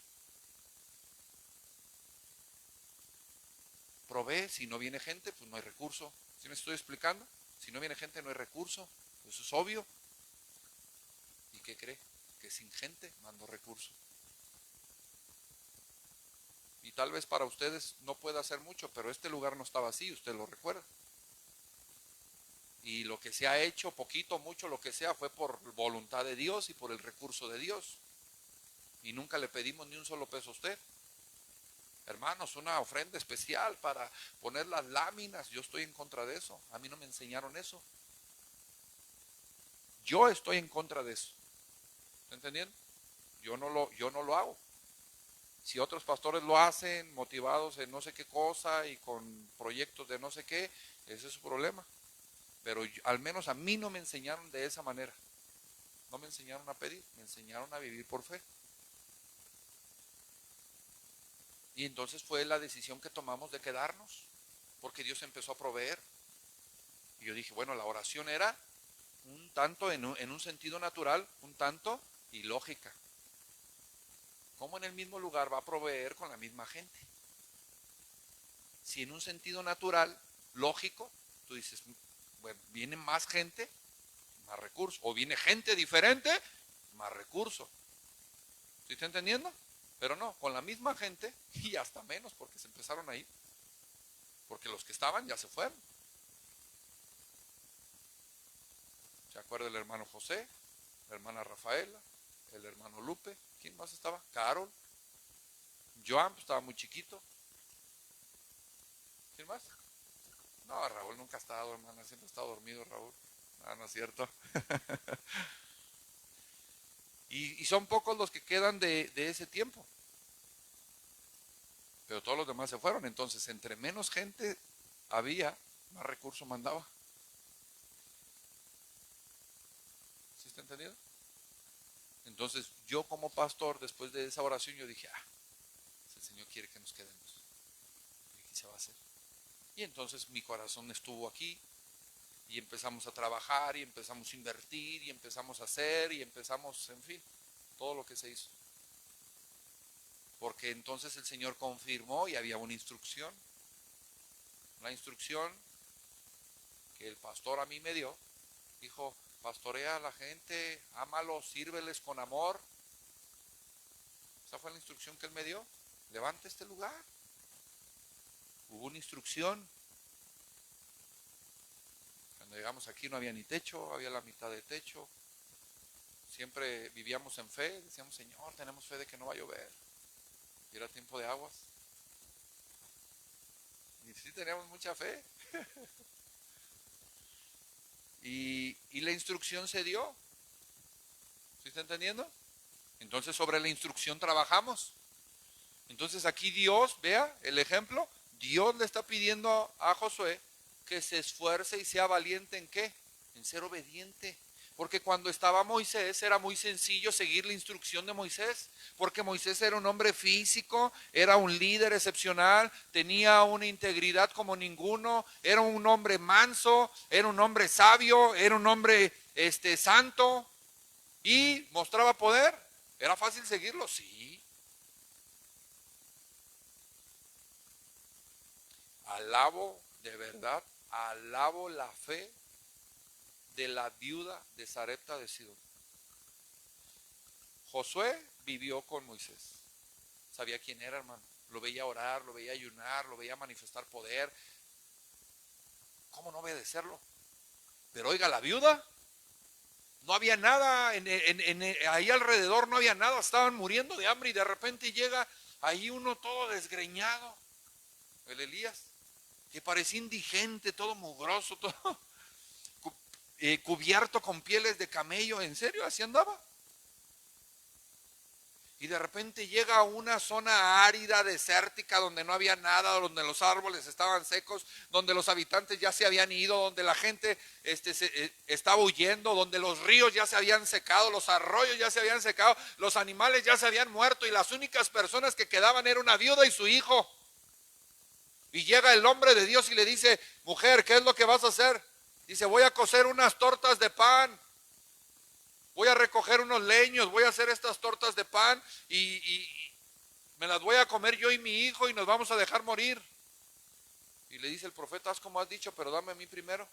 Provee, si no viene gente, pues no hay recurso. ¿Sí me estoy explicando? Si no viene gente, no hay recurso. Eso es obvio. ¿Y qué cree? Que sin gente mando recurso. Y tal vez para ustedes no pueda hacer mucho, pero este lugar no estaba así, usted lo recuerda. Y lo que se ha hecho, poquito, mucho, lo que sea, fue por voluntad de Dios y por el recurso de Dios. Y nunca le pedimos ni un solo peso a usted. Hermanos, una ofrenda especial para poner las láminas, yo estoy en contra de eso. A mí no me enseñaron eso. Yo estoy en contra de eso. ¿Está entendiendo? Yo no lo hago. Si otros pastores lo hacen, motivados en no sé qué cosa y con proyectos de no sé qué, ese es su problema. Pero al menos a mí no me enseñaron de esa manera. No me enseñaron a pedir, me enseñaron a vivir por fe. Y entonces fue la decisión que tomamos de quedarnos, porque Dios empezó a proveer. Y yo dije, bueno, la oración era un tanto en un sentido natural, un tanto ilógica. ¿Cómo en el mismo lugar va a proveer con la misma gente? Si en un sentido natural, lógico, tú dices, bueno, viene más gente, más recursos. O viene gente diferente, más recursos. ¿Sí está entendiendo? Pero no, con la misma gente y hasta menos porque se empezaron a ir. Porque los que estaban ya se fueron. ¿Se acuerda el hermano José? La hermana Rafaela, el hermano Lupe. ¿Quién más estaba? Carol. Joan, pues estaba muy chiquito. ¿Quién más? No, Raúl nunca ha estado, hermana, siempre ha estado dormido Raúl. No, no es cierto. y son pocos los que quedan de ese tiempo. Pero todos los demás se fueron. Entonces, entre menos gente había, más recursos mandaba. ¿Sí está entendido? Entonces, yo como pastor, después de esa oración, yo dije, si el Señor quiere que nos quedemos. y se va a hacer. Y entonces mi corazón estuvo aquí y empezamos a trabajar y empezamos a invertir y empezamos a hacer y empezamos, en fin, todo lo que se hizo. Porque entonces el Señor confirmó y había una instrucción que el pastor a mí me dio. Dijo, pastorea a la gente, ámalos, sírveles con amor. Esa fue la instrucción que él me dio. Levanta este lugar. Hubo una instrucción. Cuando llegamos aquí no había ni techo, había la mitad de techo. Siempre vivíamos en fe, decíamos, Señor, tenemos fe de que no va a llover. Y era tiempo de aguas. Y sí teníamos mucha fe. Y la instrucción se dio. ¿Sí está entendiendo? Entonces sobre la instrucción trabajamos. Entonces aquí Dios, vea el ejemplo, Dios le está pidiendo a Josué que se esfuerce y sea valiente ¿en qué? En ser obediente. Porque cuando estaba Moisés era muy sencillo seguir la instrucción de Moisés, porque Moisés era un hombre físico, era un líder excepcional, tenía una integridad como ninguno, era un hombre manso, era un hombre sabio, era un hombre santo y mostraba poder. ¿Era fácil seguirlo? Sí. Alabo, de verdad, alabo la fe de la viuda de Sarepta de Sidón. Josué vivió con Moisés. Sabía quién era, hermano. Lo veía orar, lo veía ayunar, lo veía manifestar poder. ¿Cómo no obedecerlo? Pero oiga, la viuda, no había nada, ahí alrededor no había nada, estaban muriendo de hambre y de repente llega ahí uno todo desgreñado, el Elías, que parecía indigente, todo mugroso, todo cubierto con pieles de camello, en serio, así andaba. Y de repente llega a una zona árida, desértica, donde no había nada, donde los árboles estaban secos, donde los habitantes ya se habían ido, donde la gente estaba huyendo, donde los ríos ya se habían secado, los arroyos ya se habían secado, los animales ya se habían muerto y las únicas personas que quedaban era una viuda y su hijo. Y llega el hombre de Dios y le dice, mujer, ¿qué es lo que vas a hacer? Dice, voy a cocer unas tortas de pan. Voy a recoger unos leños, voy a hacer estas tortas de pan y me las voy a comer yo y mi hijo y nos vamos a dejar morir. Y le dice el profeta, haz como has dicho, pero dame a mí primero.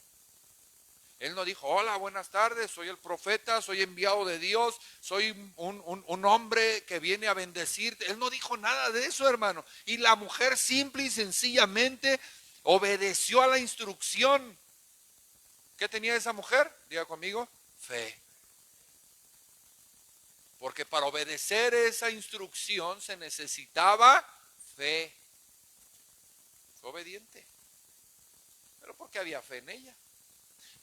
Él no dijo, hola, buenas tardes, soy el profeta, soy enviado de Dios, soy un hombre que viene a bendecirte. Él no dijo nada de eso, hermano. Y la mujer simple y sencillamente obedeció a la instrucción. ¿Qué tenía esa mujer? Diga conmigo, fe. Porque para obedecer esa instrucción se necesitaba fe. Fue obediente. Pero porque había fe en ella.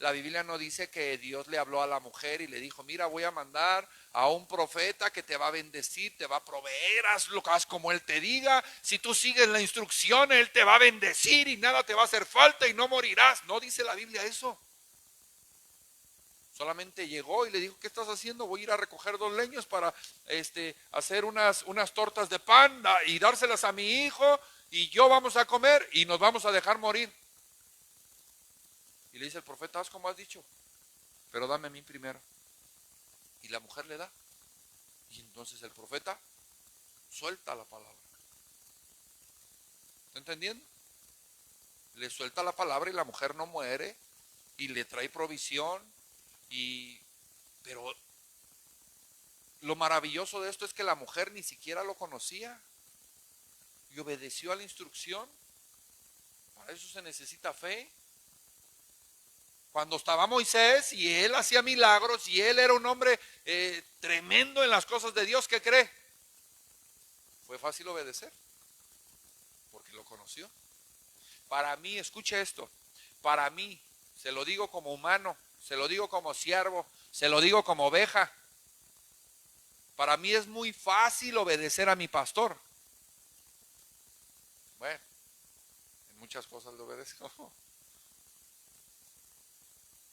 La Biblia no dice que Dios le habló a la mujer y le dijo, mira, voy a mandar a un profeta que te va a bendecir, te va a proveer, haz como él te diga. Si tú sigues la instrucción, él te va a bendecir y nada te va a hacer falta y no morirás. No dice la Biblia eso. Solamente llegó y le dijo, ¿qué estás haciendo? Voy a ir a recoger 2 leños para hacer unas tortas de pan y dárselas a mi hijo y yo vamos a comer y nos vamos a dejar morir. Y le dice el profeta, haz como has dicho, pero dame a mí primero. Y la mujer le da. Y entonces el profeta suelta la palabra. ¿Está entendiendo? Le suelta la palabra y la mujer no muere y le trae provisión. Pero lo maravilloso de esto es que la mujer ni siquiera lo conocía y obedeció a la instrucción. Para eso se necesita fe. Cuando estaba Moisés y él hacía milagros y él era un hombre tremendo en las cosas de Dios, ¿qué cree? Fue fácil obedecer porque lo conoció. Para mí, escuche esto, para mí, se lo digo como humano, se lo digo como siervo, se lo digo como oveja. Para mí es muy fácil obedecer a mi pastor. Bueno, en muchas cosas le obedezco.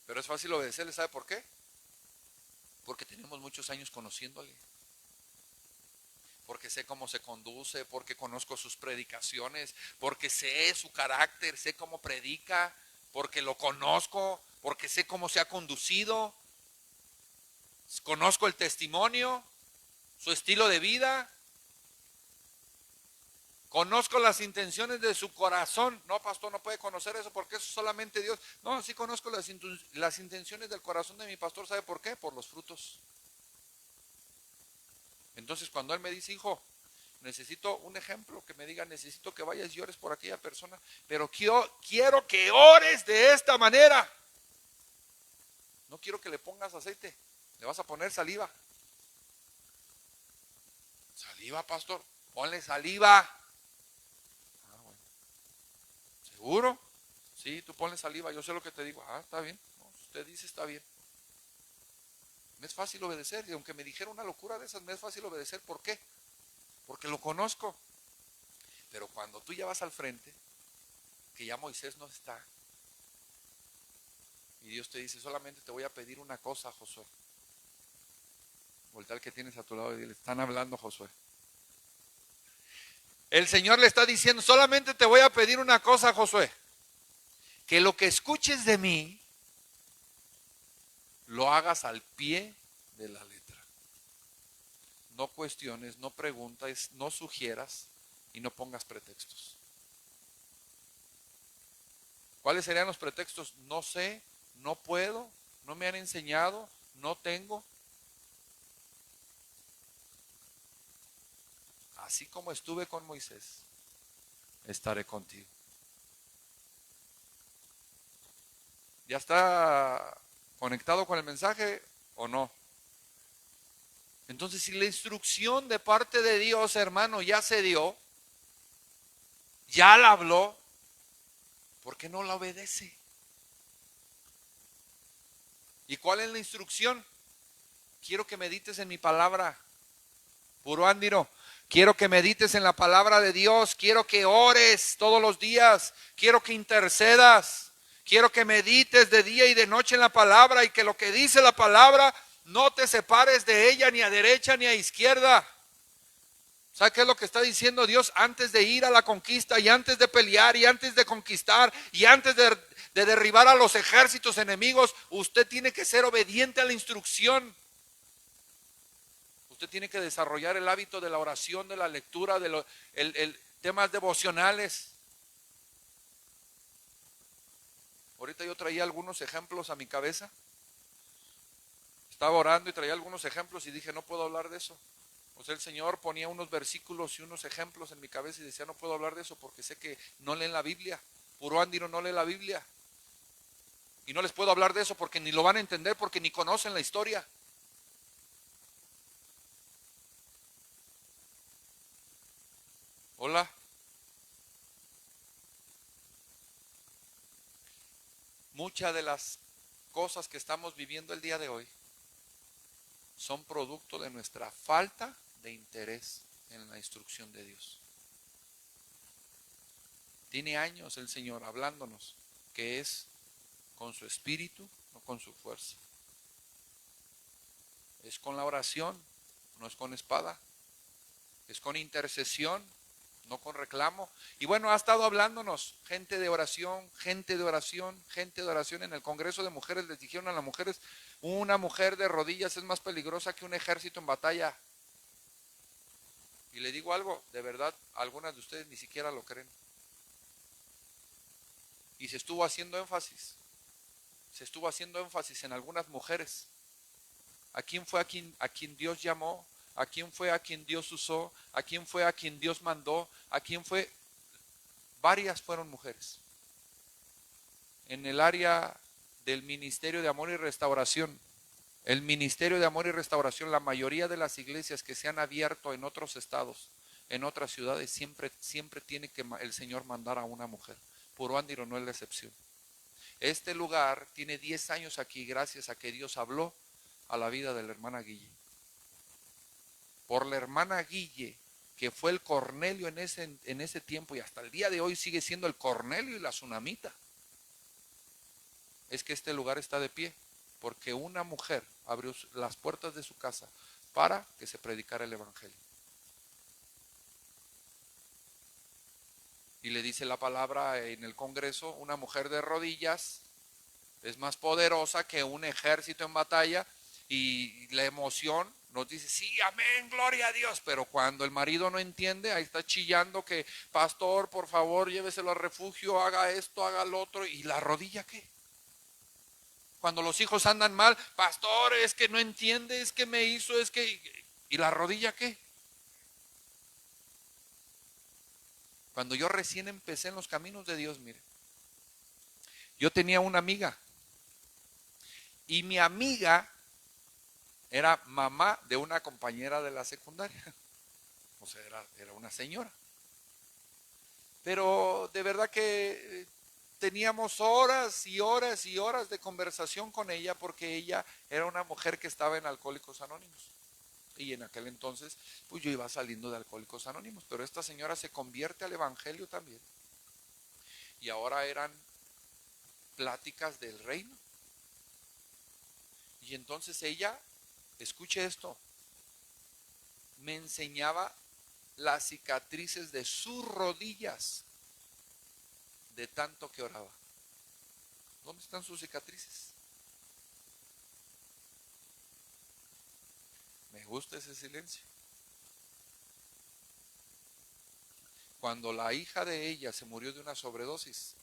Pero es fácil obedecerle, ¿sabe por qué? Porque tenemos muchos años conociéndole. porque sé cómo se conduce, porque conozco sus predicaciones, porque sé su carácter, sé cómo predica, porque lo conozco, porque sé cómo se ha conducido, conozco el testimonio, su estilo de vida, conozco las intenciones de su corazón. No, pastor, no puede conocer eso porque eso es solamente Dios. No, sí conozco las intenciones del corazón de mi pastor. ¿Sabe por qué? Por los frutos. Entonces cuando él me dice, hijo, necesito un ejemplo, que me diga, necesito que vayas y ores por aquella persona, pero quiero que ores de esta manera. No quiero que le pongas aceite, le vas a poner saliva. Saliva, pastor, ponle saliva. Ah, bueno. ¿Seguro? Sí, tú ponle saliva, yo sé lo que te digo. Ah, está bien, no, usted dice está bien. Me es fácil obedecer, y aunque me dijera una locura de esas, me es fácil obedecer. ¿Por qué? Porque lo conozco. Pero cuando tú ya vas al frente, que ya Moisés no está, y Dios te dice, solamente te voy a pedir una cosa, Josué. Voltea al que tienes a tu lado y dile, están hablando, Josué. El Señor le está diciendo, solamente te voy a pedir una cosa, Josué. Que lo que escuches de mí, lo hagas al pie de la letra. No cuestiones, no preguntes, no sugieras y no pongas pretextos. ¿Cuáles serían los pretextos? No sé, no puedo, no me han enseñado, no tengo. Así como estuve con Moisés, estaré contigo. ¿Ya está conectado con el mensaje o no? Entonces, si la instrucción de parte de Dios, hermano, ya se dio, ya la habló, ¿por qué no la obedece? ¿Y cuál es la instrucción? Quiero que medites en mi palabra. Puro Ándiro. Quiero que medites en la palabra de Dios. Quiero que ores todos los días. Quiero que intercedas. Quiero que medites de día y de noche en la palabra y que lo que dice la palabra no te separes de ella ni a derecha ni a izquierda. ¿Sabe qué es lo que está diciendo Dios? Antes de ir a la conquista y antes de pelear y antes de conquistar y antes de derribar a los ejércitos enemigos, usted tiene que ser obediente a la instrucción. Usted tiene que desarrollar el hábito de la oración, de la lectura, de temas devocionales. Ahorita yo traía algunos ejemplos a mi cabeza. Estaba orando y traía algunos ejemplos y dije, no puedo hablar de eso. O sea, el Señor ponía unos versículos y unos ejemplos en mi cabeza y decía, no puedo hablar de eso porque sé que no leen la Biblia. Puro Ándiro no lee la Biblia. Y no les puedo hablar de eso porque ni lo van a entender, porque ni conocen la historia. Hola. Muchas de las cosas que estamos viviendo el día de hoy son producto de nuestra falta de interés en la instrucción de Dios. Tiene años el Señor hablándonos que es con su espíritu, no con su fuerza. Es con la oración, no es con espada. Es con intercesión, no con reclamo. Y bueno, ha estado hablándonos gente de oración, gente de oración, gente de oración. En el Congreso de Mujeres les dijeron a las mujeres, una mujer de rodillas es más peligrosa que un ejército en batalla. Y le digo algo, de verdad, algunas de ustedes ni siquiera lo creen. Y se estuvo haciendo énfasis en algunas mujeres. ¿A quién fue a quien Dios llamó? ¿A quién fue a quien Dios usó? ¿A quién fue a quien Dios mandó? ¿A quién fue? Varias fueron mujeres. En el área del Ministerio de Amor y Restauración, el Ministerio de Amor y Restauración, la mayoría de las iglesias que se han abierto en otros estados, en otras ciudades, siempre tiene que el Señor mandar a una mujer. Puro Ándiro no es la excepción. Este lugar tiene 10 años aquí gracias a que Dios habló a la vida de la hermana Guille. Por la hermana Guille, que fue el Cornelio en ese tiempo y hasta el día de hoy sigue siendo el Cornelio y la Tsunamita, es que este lugar está de pie, porque una mujer abrió las puertas de su casa para que se predicara el Evangelio. Y le dice la palabra en el Congreso, una mujer de rodillas es más poderosa que un ejército en batalla. Y la emoción nos dice, sí, amén, gloria a Dios. Pero cuando el marido no entiende, ahí está chillando que, pastor, por favor, lléveselo al refugio, haga esto, haga lo otro. ¿Y la rodilla qué? Cuando los hijos andan mal, pastor, es que no entiende, es que me hizo, es que... ¿Y la rodilla qué? Cuando yo recién empecé en los caminos de Dios, mire, yo tenía una amiga. Y mi amiga era mamá de una compañera de la secundaria. O sea, era una señora. Pero de verdad que teníamos horas y horas y horas de conversación con ella porque ella era una mujer que estaba en Alcohólicos Anónimos. Y en aquel entonces, pues yo iba saliendo de Alcohólicos Anónimos. Pero esta señora se convierte al Evangelio también. Y ahora eran pláticas del reino. Y entonces ella, escuche esto, me enseñaba las cicatrices de sus rodillas de tanto que oraba. ¿Dónde están sus cicatrices? Me gusta ese silencio. Cuando la hija de ella se murió de una sobredosis,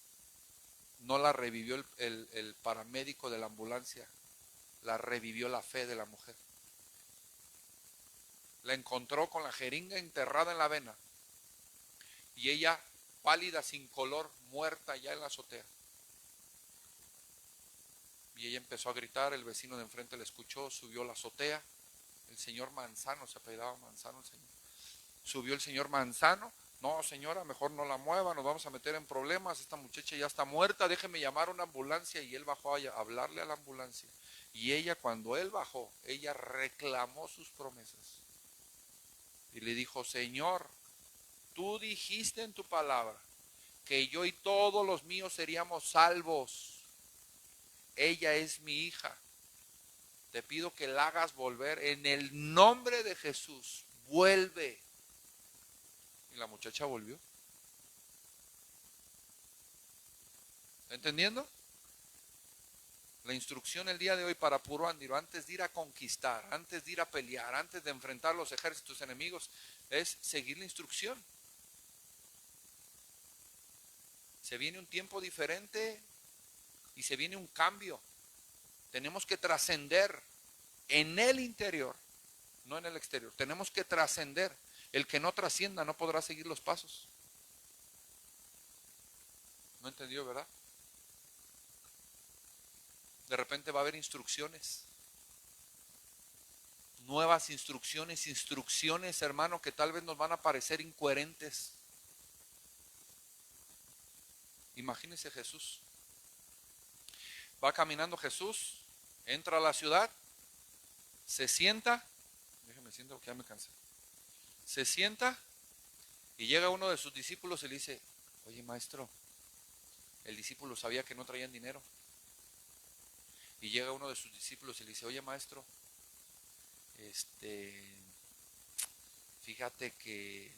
no la revivió el paramédico de la ambulancia, la revivió la fe de la mujer. La encontró con la jeringa enterrada en la vena y ella pálida, sin color, muerta ya en la azotea. Y ella empezó a gritar, el vecino de enfrente la escuchó, subió a la azotea. El señor Manzano, se apellidaba Manzano el señor. Subió el señor Manzano. No, señora, mejor no la mueva, nos vamos a meter en problemas, esta muchacha ya está muerta, déjeme llamar a una ambulancia. Y él bajó a hablarle a la ambulancia. Y ella, cuando él bajó, ella reclamó sus promesas. Y le dijo, Señor, tú dijiste en tu palabra que yo y todos los míos seríamos salvos. Ella es mi hija. Te pido que la hagas volver en el nombre de Jesús. Vuelve. Y la muchacha volvió. ¿Está entendiendo? La instrucción el día de hoy para puro Andiro, antes de ir a conquistar, antes de ir a pelear, antes de enfrentar los ejércitos enemigos, es seguir la instrucción. Se viene un tiempo diferente y se viene un cambio. Tenemos que trascender en el interior, no en el exterior. Tenemos que trascender. El que no trascienda no podrá seguir los pasos. ¿No entendió, verdad? De repente va a haber instrucciones. Nuevas instrucciones, hermano, que tal vez nos van a parecer incoherentes. Imagínese Jesús. Va caminando Jesús, entra a la ciudad, se sienta, déjeme siento porque ya me cansé. Se sienta y llega uno de sus discípulos y le dice, oye maestro, el discípulo sabía que no traían dinero. Y llega uno de sus discípulos y le dice, oye maestro, fíjate que,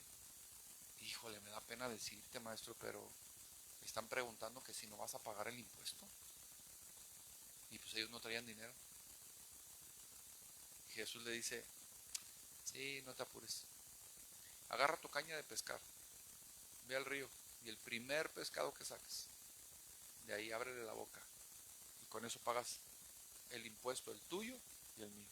híjole, me da pena decirte maestro, pero están preguntando que si no vas a pagar el impuesto. Y pues ellos no traían dinero. Y Jesús le dice, sí, no te apures. Agarra tu caña de pescar, ve al río y el primer pescado que saques, de ahí ábrele la boca. Y con eso pagas el impuesto, el tuyo y el mío.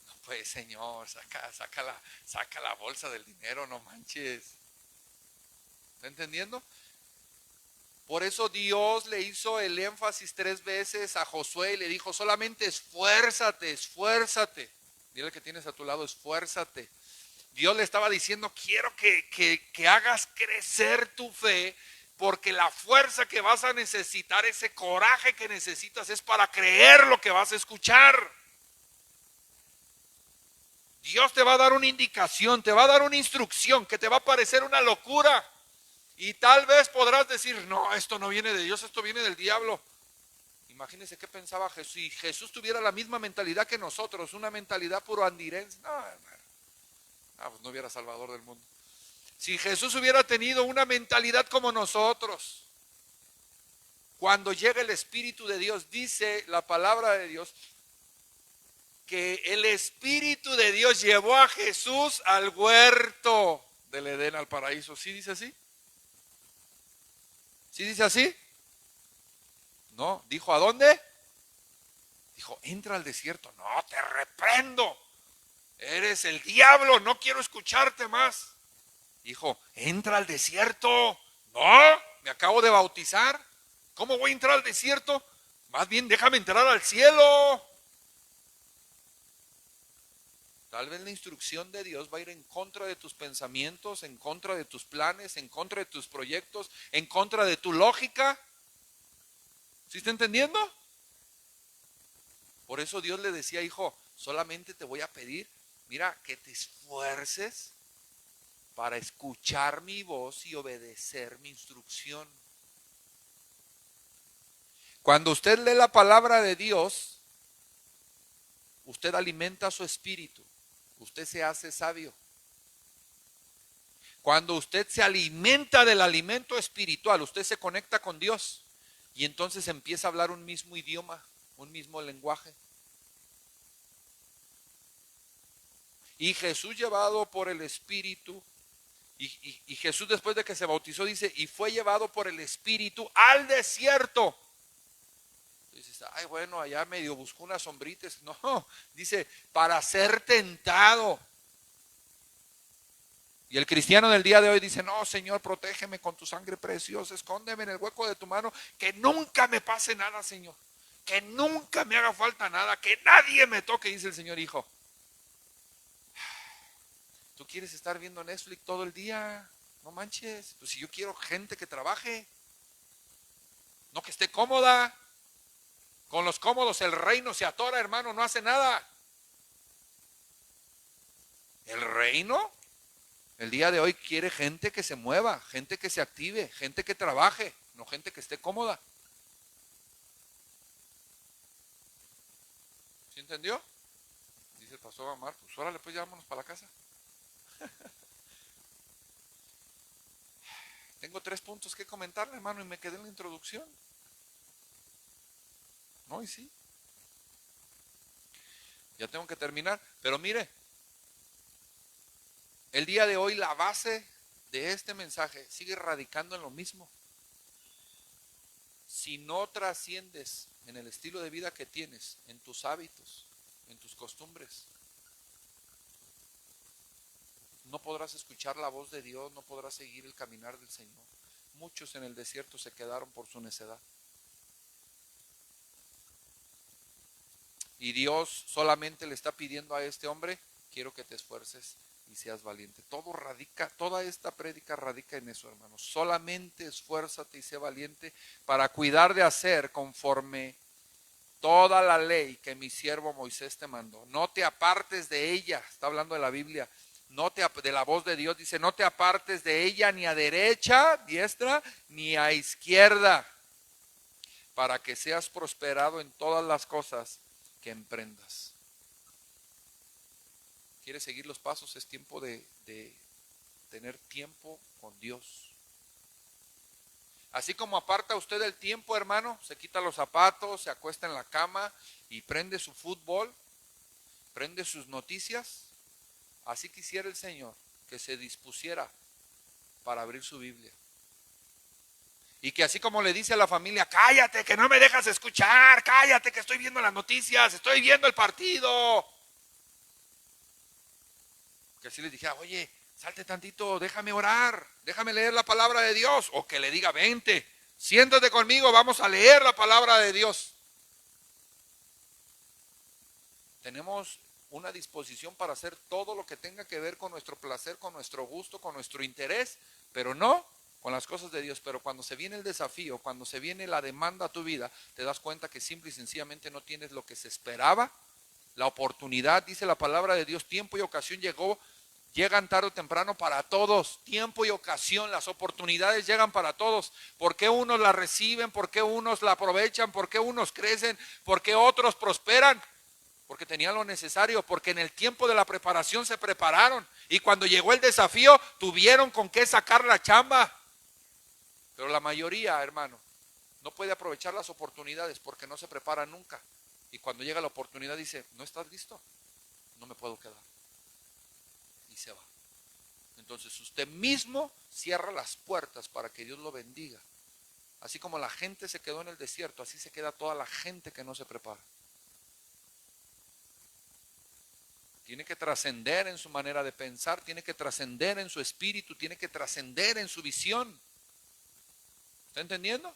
No pues señor, saca la bolsa del dinero, no manches. ¿Está entendiendo? Por eso Dios le hizo el énfasis 3 veces a Josué y le dijo, solamente esfuérzate, esfuérzate. Dile al que tienes a tu lado, esfuérzate. Dios le estaba diciendo, quiero que hagas crecer tu fe, porque la fuerza que vas a necesitar, ese coraje que necesitas, es para creer lo que vas a escuchar. Dios te va a dar una indicación, te va a dar una instrucción que te va a parecer una locura. Y tal vez podrás decir, no, esto no viene de Dios, esto viene del diablo. Imagínense qué pensaba Jesús. Si Jesús tuviera la misma mentalidad que nosotros, una mentalidad puro andirense, no, pues no hubiera salvador del mundo. Si Jesús hubiera tenido una mentalidad como nosotros, cuando llega el Espíritu de Dios, dice la palabra de Dios, que el Espíritu de Dios llevó a Jesús al huerto del Edén, al paraíso. ¿Sí dice así? ¿Sí dice así? No, dijo, ¿a dónde? Dijo, entra al desierto. No, te reprendo. Eres el diablo, no quiero escucharte más. Dijo, entra al desierto. No, me acabo de bautizar. ¿Cómo voy a entrar al desierto? Más bien déjame entrar al cielo. Tal vez la instrucción de Dios va a ir en contra de tus pensamientos, en contra de tus planes, en contra de tus proyectos, en contra de tu lógica. ¿Sí está entendiendo? Por eso Dios le decía, hijo, solamente te voy a pedir, mira, que te esfuerces para escuchar mi voz y obedecer mi instrucción. Cuando usted lee la palabra de Dios, usted alimenta su espíritu, usted se hace sabio. Cuando usted se alimenta del alimento espiritual, usted se conecta con Dios y entonces empieza a hablar un mismo idioma, un mismo lenguaje. Y Jesús, llevado por el Espíritu, y Jesús, después de que se bautizó, dice, y fue llevado por el Espíritu al desierto. Dices, ay, bueno, allá medio buscó unas sombritas. No, dice, para ser tentado. Y el cristiano del día de hoy dice, no, Señor, protégeme con tu sangre preciosa, escóndeme en el hueco de tu mano, que nunca me pase nada, Señor, que nunca me haga falta nada, que nadie me toque, dice el Señor. Hijo, ¿tú quieres estar viendo Netflix todo el día? No manches, pues si yo quiero gente que trabaje, no que esté cómoda. Con los cómodos el reino se atora, hermano, no hace nada. El reino, el día de hoy, quiere gente que se mueva, gente que se active, gente que trabaje, no gente que esté cómoda. ¿Sí entendió? Dice el pastor Amar, pues órale, pues ya vámonos para la casa. Tengo 3 puntos que comentarle, hermano, y me quedé en la introducción. No, y sí. Ya tengo que terminar, pero mire, el día de hoy la base de este mensaje sigue radicando en lo mismo. Si no trasciendes en el estilo de vida que tienes, en tus hábitos, en tus costumbres, no podrás escuchar la voz de Dios, no podrás seguir el caminar del Señor. Muchos en el desierto se quedaron por su necedad. Y Dios solamente le está pidiendo a este hombre, quiero que te esfuerces y seas valiente. Todo radica, toda esta prédica radica en eso, hermanos. Solamente esfuérzate y sé valiente para cuidar de hacer conforme toda la ley que mi siervo Moisés te mandó. No te apartes de ella, está hablando de la Biblia, de la voz de Dios, dice, no te apartes de ella ni a derecha, diestra, ni a izquierda, para que seas prosperado en todas las cosas que emprendas. ¿Quieres seguir los pasos? Es tiempo de tener tiempo con Dios. Así como aparta usted el tiempo, hermano, se quita los zapatos, se acuesta en la cama y prende su fútbol, prende sus noticias. Así quisiera el Señor que se dispusiera para abrir su Biblia. Y que así como le dice a la familia, cállate que no me dejas escuchar, cállate que estoy viendo las noticias, estoy viendo el partido. Que así les dijera, oye, salte tantito, déjame orar, déjame leer la palabra de Dios. O que le diga, vente, siéntate conmigo, vamos a leer la palabra de Dios. Tenemos una disposición para hacer todo lo que tenga que ver con nuestro placer, con nuestro gusto, con nuestro interés, pero no con las cosas de Dios. Pero cuando se viene el desafío, cuando se viene la demanda a tu vida, te das cuenta que simple y sencillamente no tienes lo que se esperaba. La oportunidad, dice la palabra de Dios, tiempo y ocasión llegan tarde o temprano para todos. Tiempo y ocasión, las oportunidades llegan para todos. ¿Por qué unos la reciben? ¿Por qué unos la aprovechan? ¿Por qué unos crecen? ¿Por qué otros prosperan? Porque tenían lo necesario, porque en el tiempo de la preparación se prepararon. Y cuando llegó el desafío, tuvieron con qué sacar la chamba. Pero la mayoría, hermano, no puede aprovechar las oportunidades porque no se prepara nunca. Y cuando llega la oportunidad dice, no estás listo, no me puedo quedar. Y se va. Entonces usted mismo cierra las puertas para que Dios lo bendiga. Así como la gente se quedó en el desierto, así se queda toda la gente que no se prepara. Tiene que trascender en su manera de pensar, tiene que trascender en su espíritu, tiene que trascender en su visión. ¿Está entendiendo?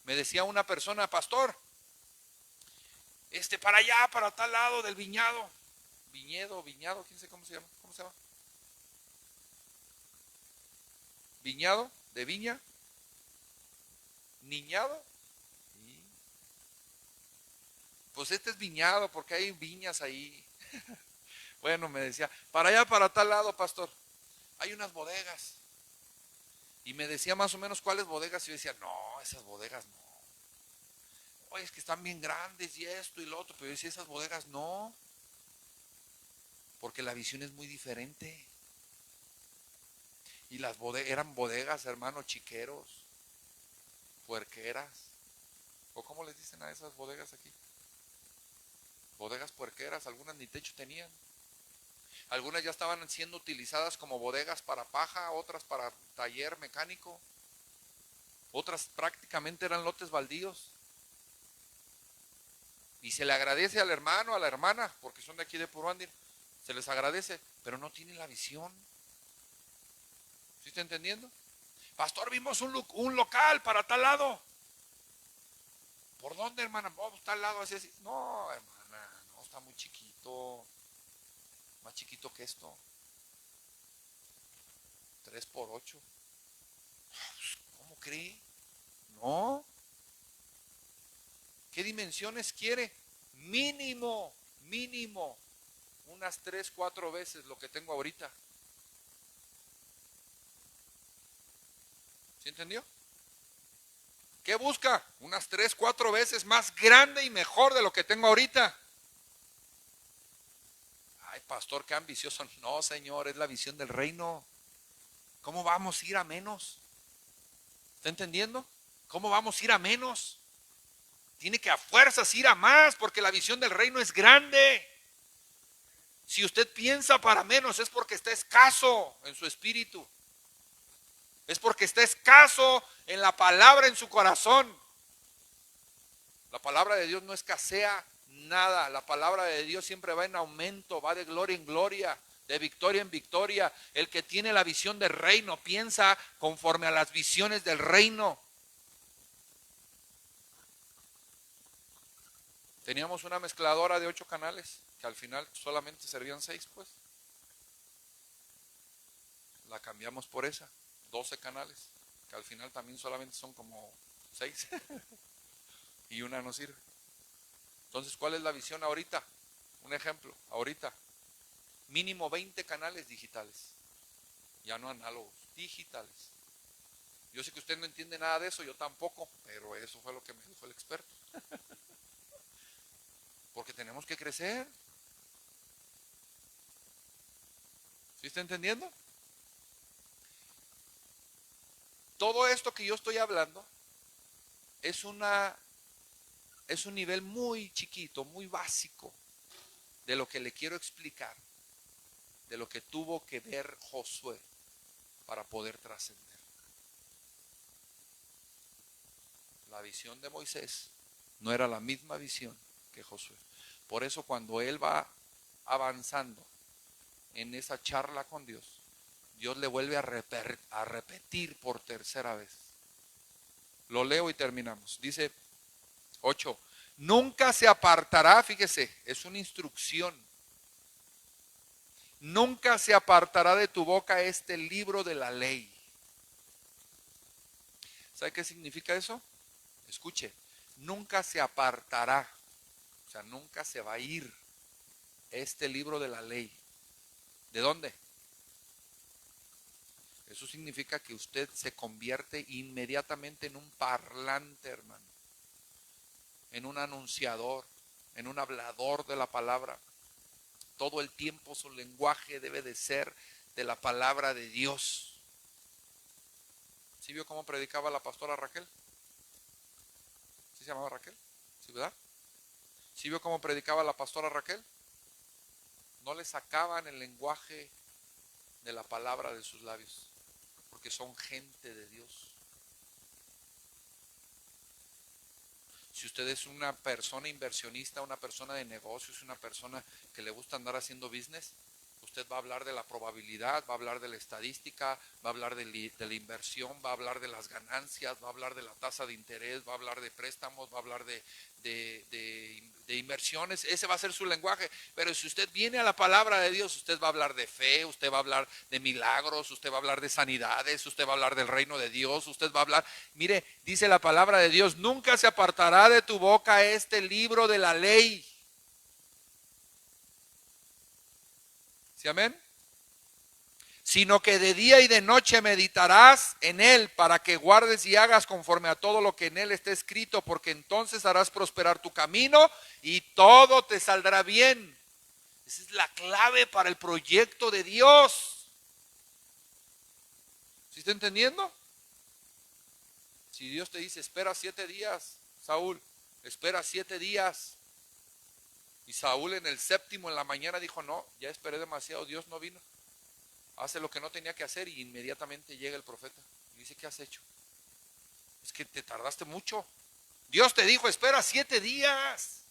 Me decía una persona, pastor, para allá, para tal lado del viñedo, viñado, quién sé cómo se llama, viñado, de viña, niñado, pues este es viñado porque hay viñas ahí. Bueno, me decía, para allá, para tal lado, pastor, hay unas bodegas. Y me decía más o menos cuáles bodegas. Y yo decía, no, esas bodegas no. Oye, es que están bien grandes y esto y lo otro. Pero yo decía, esas bodegas no. Porque la visión es muy diferente. Y las bodegas eran bodegas, hermano, chiqueros, puerqueras. ¿O cómo les dicen a esas bodegas aquí? Bodegas puerqueras, algunas ni techo tenían. Algunas ya estaban siendo utilizadas como bodegas para paja, otras para taller mecánico. Otras prácticamente eran lotes baldíos. Y se le agradece al hermano, a la hermana, porque son de aquí de Puruándiro. Se les agradece, pero no tienen la visión. ¿Sí está entendiendo? Pastor, vimos un local para tal lado. ¿Por dónde, hermana? Oh, pues tal lado, así, así. No, hermana, no, está muy chiquito. Más chiquito que esto. 3x8. ¿Cómo cree? No. ¿Qué dimensiones quiere? Mínimo, unas 3, 4 veces lo que tengo ahorita. ¿Sí entendió? ¿Qué busca? Unas 3, 4 veces más grande y mejor de lo que tengo ahorita. Ay, pastor, qué ambicioso. No, Señor, es la visión del reino. ¿Cómo vamos a ir a menos? ¿Está entendiendo? ¿Cómo vamos a ir a menos? Tiene que a fuerzas ir a más, porque la visión del reino es grande. Si usted piensa para menos es porque está escaso en su espíritu. Es porque está escaso en la palabra en su corazón. La palabra de Dios no escasea nada. La palabra de Dios siempre va en aumento, va de gloria en gloria, de victoria en victoria. El que tiene la visión del reino piensa conforme a las visiones del reino. Teníamos una mezcladora de 8 canales, que al final solamente servían 6, pues. La cambiamos por esa, 12 canales, que al final también solamente son como 6. Y una no sirve. Entonces, ¿cuál es la visión ahorita? Un ejemplo, ahorita, mínimo 20 canales digitales, ya no análogos, digitales. Yo sé que usted no entiende nada de eso, yo tampoco, pero eso fue lo que me dijo el experto. Porque tenemos que crecer. ¿Sí está entendiendo? Todo esto que yo estoy hablando es un nivel muy chiquito, muy básico de lo que le quiero explicar, de lo que tuvo que ver Josué para poder trascender. La visión de Moisés no era la misma visión que Josué. Por eso cuando él va avanzando en esa charla con Dios, Dios le vuelve a repetir por tercera vez. Lo leo y terminamos. Dice 8. Nunca se apartará, fíjese, es una instrucción. Nunca se apartará de tu boca este libro de la ley. ¿Sabe qué significa eso? Escuche, nunca se apartará, o sea, nunca se va a ir este libro de la ley. ¿De dónde? Eso significa que usted se convierte inmediatamente en un parlante, hermano, en un anunciador, en un hablador de la palabra. todo el tiempo su lenguaje debe de ser de la palabra de Dios. ¿Sí vio cómo predicaba la pastora Raquel? ¿Sí se llamaba Raquel? ¿Sí, verdad? ¿Sí vio cómo predicaba la pastora Raquel? No le sacaban el lenguaje de la palabra de sus labios, porque son gente de Dios. Si usted es una persona inversionista, una persona de negocios, una persona que le gusta andar haciendo business, usted va a hablar de la probabilidad, va a hablar de la estadística, va a hablar de la inversión, va a hablar de las ganancias, va a hablar de la tasa de interés, va a hablar de préstamos, va a hablar de inversiones. Ese va a ser su lenguaje. Pero si usted viene a la palabra de Dios, usted va a hablar de fe, usted va a hablar de milagros, usted va a hablar de sanidades, usted va a hablar del reino de Dios, usted va a hablar. Mire, dice la palabra de Dios: nunca se apartará de tu boca este libro de la ley. ¿Sí, amén? Sino que de día y de noche meditarás en él, para que guardes y hagas conforme a todo lo que en él está escrito, porque entonces harás prosperar tu camino y todo te saldrá bien. Esa es la clave para el proyecto de Dios. ¿Sí está entendiendo? Si Dios te dice: espera 7 días, Saúl, espera 7 días. Y Saúl en el séptimo en la mañana dijo: no, ya esperé demasiado, Dios no vino. Hace lo que no tenía que hacer y inmediatamente llega el profeta y dice: ¿qué has hecho? Es que te tardaste mucho. Dios te dijo: espera 7 días.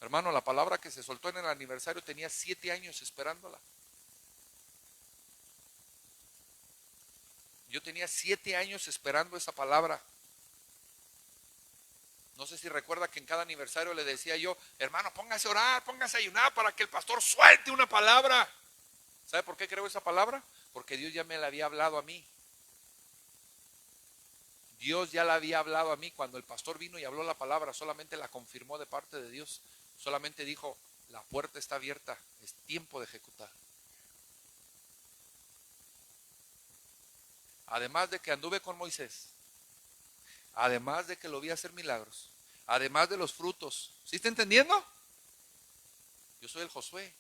Hermano, la palabra que se soltó en el aniversario tenía 7 años esperándola. Yo tenía 7 años esperando esa palabra. No sé si recuerda que en cada aniversario le decía yo: hermano, póngase a orar, póngase a ayunar para que el pastor suelte una palabra. ¿Sabe por qué creo esa palabra? Porque Dios ya me la había hablado a mí. Dios ya la había hablado a mí. Cuando el pastor vino y habló la palabra, solamente la confirmó de parte de Dios. Solamente dijo: la puerta está abierta, es tiempo de ejecutar. Además de que anduve con Moisés, además de que lo vi hacer milagros, además de los frutos. ¿Sí está entendiendo? Yo soy el Josué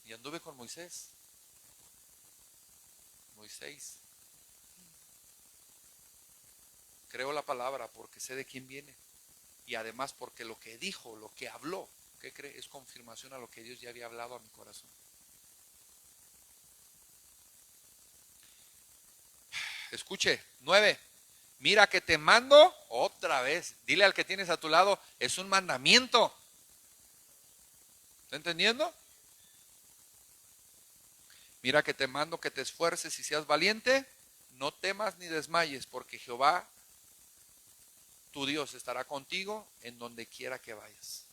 y anduve con Moisés. Moisés. Creo la palabra porque sé de quién viene. Y además porque lo que dijo, lo que habló, ¿qué cree? Es confirmación a lo que Dios ya había hablado a mi corazón. Escuche, 9. Mira que te mando otra vez. Dile al que tienes a tu lado: es un mandamiento. ¿Está entendiendo? Mira que te mando que te esfuerces y seas valiente. No temas ni desmayes, porque Jehová, tu Dios, estará contigo en donde quiera que vayas.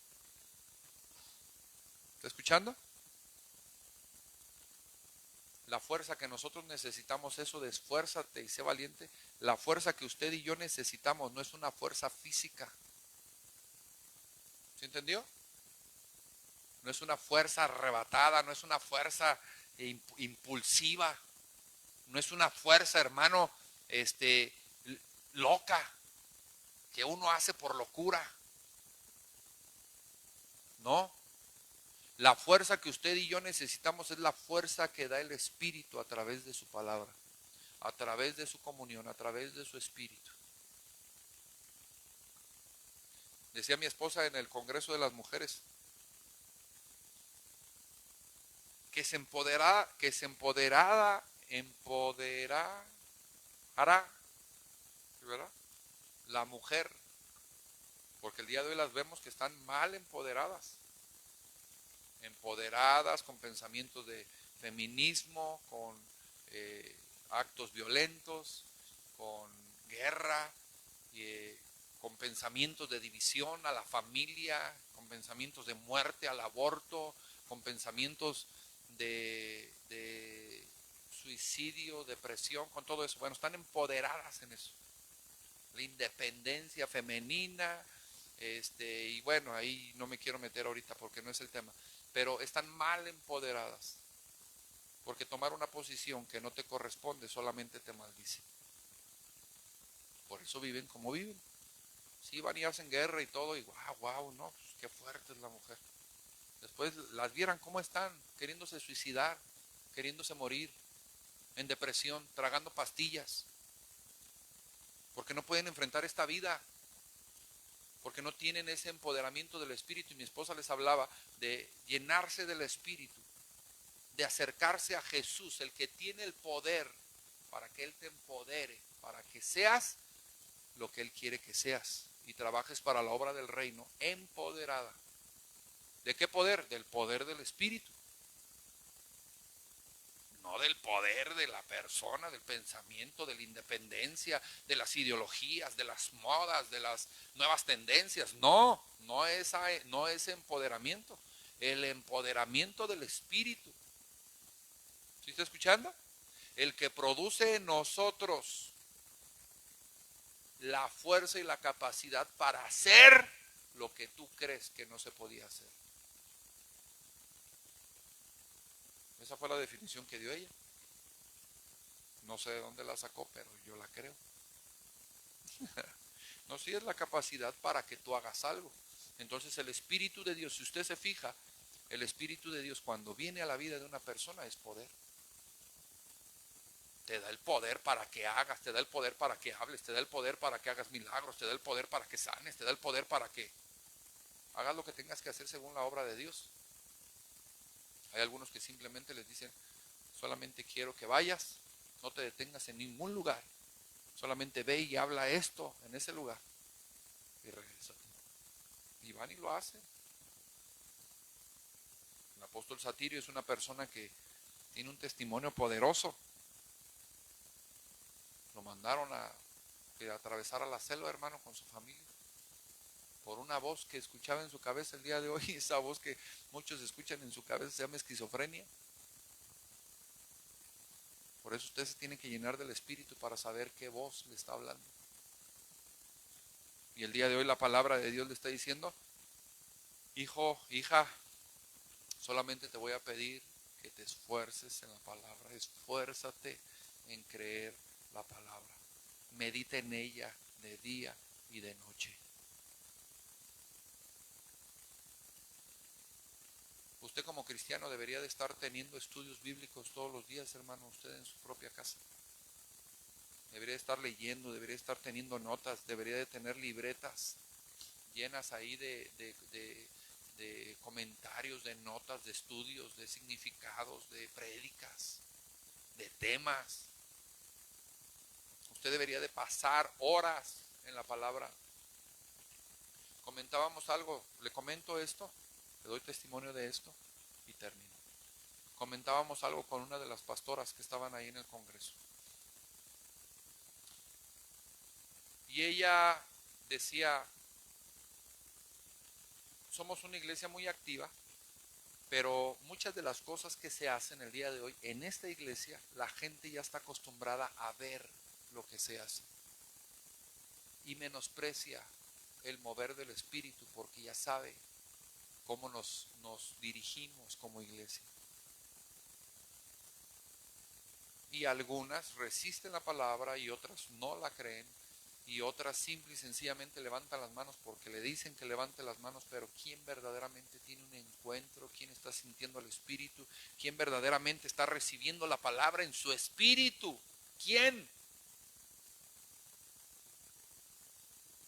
¿Está escuchando? La fuerza que nosotros necesitamos, eso de esfuérzate y sé valiente, la fuerza que usted y yo necesitamos no es una fuerza física. ¿Sí entendió? No es una fuerza arrebatada, no es una fuerza impulsiva, no es una fuerza, hermano, loca, que uno hace por locura. No. La fuerza que usted y yo necesitamos es la fuerza que da el Espíritu a través de su palabra, a través de su comunión, a través de su Espíritu. Decía mi esposa en el Congreso de las Mujeres que se empoderará, ¿verdad? La mujer, porque el día de hoy las vemos que están mal empoderadas con pensamientos de feminismo, con actos violentos, con guerra, con pensamientos de división a la familia, con pensamientos de muerte, al aborto, con pensamientos de suicidio, depresión, con todo eso. Bueno, están empoderadas en eso. La independencia femenina, y bueno, ahí no me quiero meter ahorita porque no es el tema, pero están mal empoderadas, porque tomar una posición que no te corresponde solamente te maldice. Por eso viven como viven. Sí, van y hacen guerra y todo, y wow, no, pues qué fuerte es la mujer. Después las vieran cómo están, queriéndose suicidar, queriéndose morir, en depresión, tragando pastillas, porque no pueden enfrentar esta vida, porque no tienen ese empoderamiento del Espíritu. Y mi esposa les hablaba de llenarse del Espíritu, de acercarse a Jesús, el que tiene el poder para que Él te empodere, para que seas lo que Él quiere que seas y trabajes para la obra del reino empoderada. ¿De qué poder? Del poder del Espíritu. No del poder de la persona, del pensamiento, de la independencia, de las ideologías, de las modas, de las nuevas tendencias. No, no es empoderamiento. El empoderamiento del Espíritu. ¿Sí está escuchando? El que produce en nosotros la fuerza y la capacidad para hacer lo que tú crees que no se podía hacer. Esa fue la definición que dio ella. No sé de dónde la sacó, pero yo la creo. No, sí es la capacidad para que tú hagas algo. Entonces el Espíritu de Dios, si usted se fija, el Espíritu de Dios cuando viene a la vida de una persona es poder. Te da el poder para que hagas, te da el poder para que hables, te da el poder para que hagas milagros, te da el poder para que sanes, te da el poder para que hagas lo que tengas que hacer según la obra de Dios. Hay algunos que simplemente les dicen, solamente quiero que vayas, no te detengas en ningún lugar, solamente ve y habla esto en ese lugar y regresa. Y van y lo hacen. El apóstol Satirio es una persona que tiene un testimonio poderoso. Lo mandaron a que atravesara la selva, hermano, con su familia, por una voz que escuchaba en su cabeza el día de hoy. Esa voz que muchos escuchan en su cabeza se llama esquizofrenia. Por eso usted se tiene que llenar del Espíritu para saber qué voz le está hablando. Y el día de hoy la palabra de Dios le está diciendo, hijo, hija, solamente te voy a pedir que te esfuerces en la palabra. Esfuérzate en creer la palabra. Medita en ella de día y de noche. Usted como cristiano debería de estar teniendo estudios bíblicos todos los días, hermano, usted en su propia casa. Debería de estar leyendo, debería de estar teniendo notas, debería de tener libretas llenas ahí de comentarios, de notas, de estudios, de significados, de prédicas, de temas. Usted debería de pasar horas en la palabra. Comentábamos algo, le comento esto, le doy testimonio de esto y termino. Comentábamos algo con una de las pastoras que estaban ahí en el congreso. Y ella decía, somos una iglesia muy activa, pero muchas de las cosas que se hacen el día de hoy en esta iglesia, la gente ya está acostumbrada a ver lo que se hace y menosprecia el mover del Espíritu porque ya sabe cómo nos dirigimos como iglesia. Y algunas resisten la palabra y otras no la creen, y otras simple y sencillamente levantan las manos porque le dicen que levante las manos, pero ¿quién verdaderamente tiene un encuentro? ¿Quién está sintiendo el Espíritu? ¿Quién verdaderamente está recibiendo la palabra en su espíritu? ¿Quién?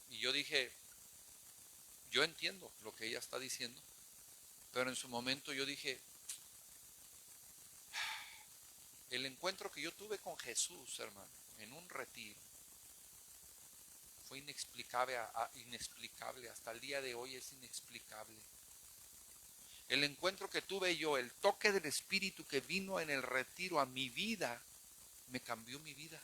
Y yo dije, yo entiendo lo que ella está diciendo, pero en su momento yo dije, el encuentro que yo tuve con Jesús, hermano, en un retiro, fue inexplicable, inexplicable, hasta el día de hoy es inexplicable. El encuentro que tuve yo, el toque del Espíritu que vino en el retiro a mi vida, me cambió mi vida.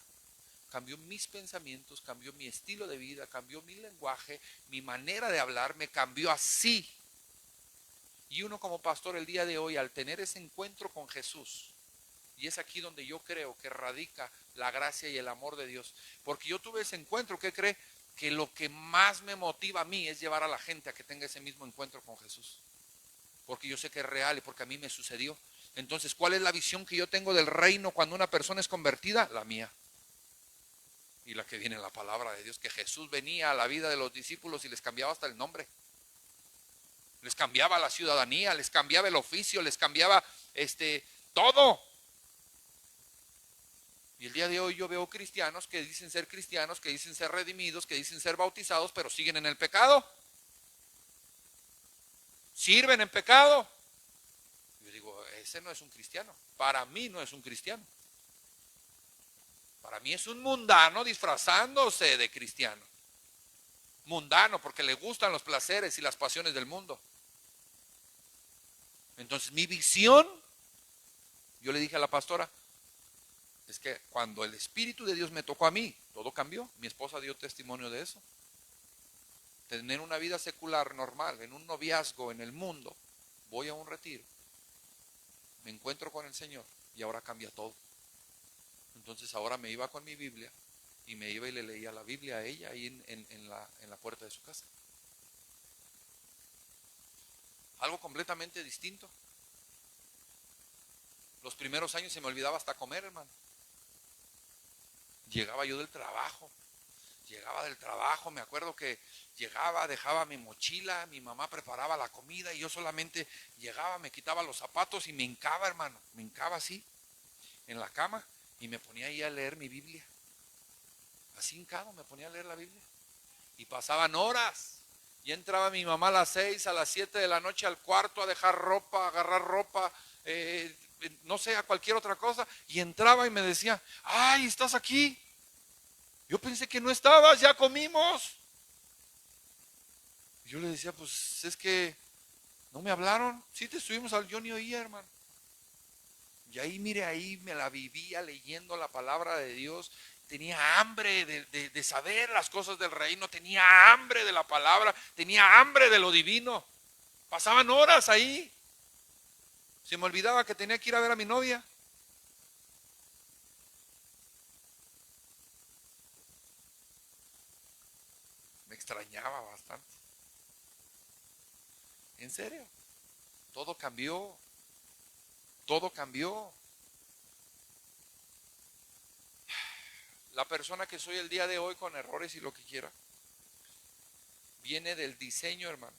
Cambió mis pensamientos, cambió mi estilo de vida, cambió mi lenguaje, mi manera de hablar, me cambió así. Y uno como pastor el día de hoy, al tener ese encuentro con Jesús, y es aquí donde yo creo que radica la gracia y el amor de Dios, porque yo tuve ese encuentro, ¿qué cree? Que lo que más me motiva a mí es llevar a la gente a que tenga ese mismo encuentro con Jesús, porque yo sé que es real y porque a mí me sucedió. Entonces, ¿cuál es la visión que yo tengo del reino cuando una persona es convertida? La mía. Y la que viene en la palabra de Dios, que Jesús venía a la vida de los discípulos y les cambiaba hasta el nombre. Les cambiaba la ciudadanía, les cambiaba el oficio, les cambiaba todo. Y el día de hoy yo veo cristianos que dicen ser cristianos, que dicen ser redimidos, que dicen ser bautizados, pero siguen en el pecado. Sirven en pecado. Yo digo, ese no es un cristiano. Para mí no es un cristiano. Para mí es un mundano disfrazándose de cristiano. Mundano porque le gustan los placeres y las pasiones del mundo. Entonces mi visión, yo le dije a la pastora, es que cuando el Espíritu de Dios me tocó a mí, todo cambió. Mi esposa dio testimonio de eso. Tener una vida secular normal, en un noviazgo, en el mundo, voy a un retiro, me encuentro con el Señor y ahora cambia todo. Entonces ahora me iba con mi Biblia y me iba y le leía la Biblia a ella ahí en la puerta de su casa. Algo completamente distinto. Los primeros años se me olvidaba hasta comer, hermano. Llegaba yo del trabajo, me acuerdo que llegaba, dejaba mi mochila, mi mamá preparaba la comida y yo solamente llegaba, me quitaba los zapatos y me hincaba, hermano, me hincaba así en la cama y me ponía ahí a leer mi Biblia. Así hincado me ponía a leer la Biblia. Y pasaban horas. Ya entraba mi mamá a las 6, a las 7 de la noche al cuarto a dejar ropa, a agarrar ropa, no sé, a cualquier otra cosa. Y entraba y me decía, ay, ¿estás aquí? Yo pensé que no estabas, ya comimos. Yo le decía, pues es que no me hablaron. Sí te estuvimos al, yo ni oía, hermano. Y ahí, mire, ahí me la vivía leyendo la palabra de Dios. Tenía hambre de saber las cosas del reino, tenía hambre de la palabra, tenía hambre de lo divino. Pasaban horas ahí. Se me olvidaba que tenía que ir a ver a mi novia. Me extrañaba bastante. En serio, todo cambió. Todo cambió. La persona que soy el día de hoy con errores y lo que quiera, viene del diseño, hermano.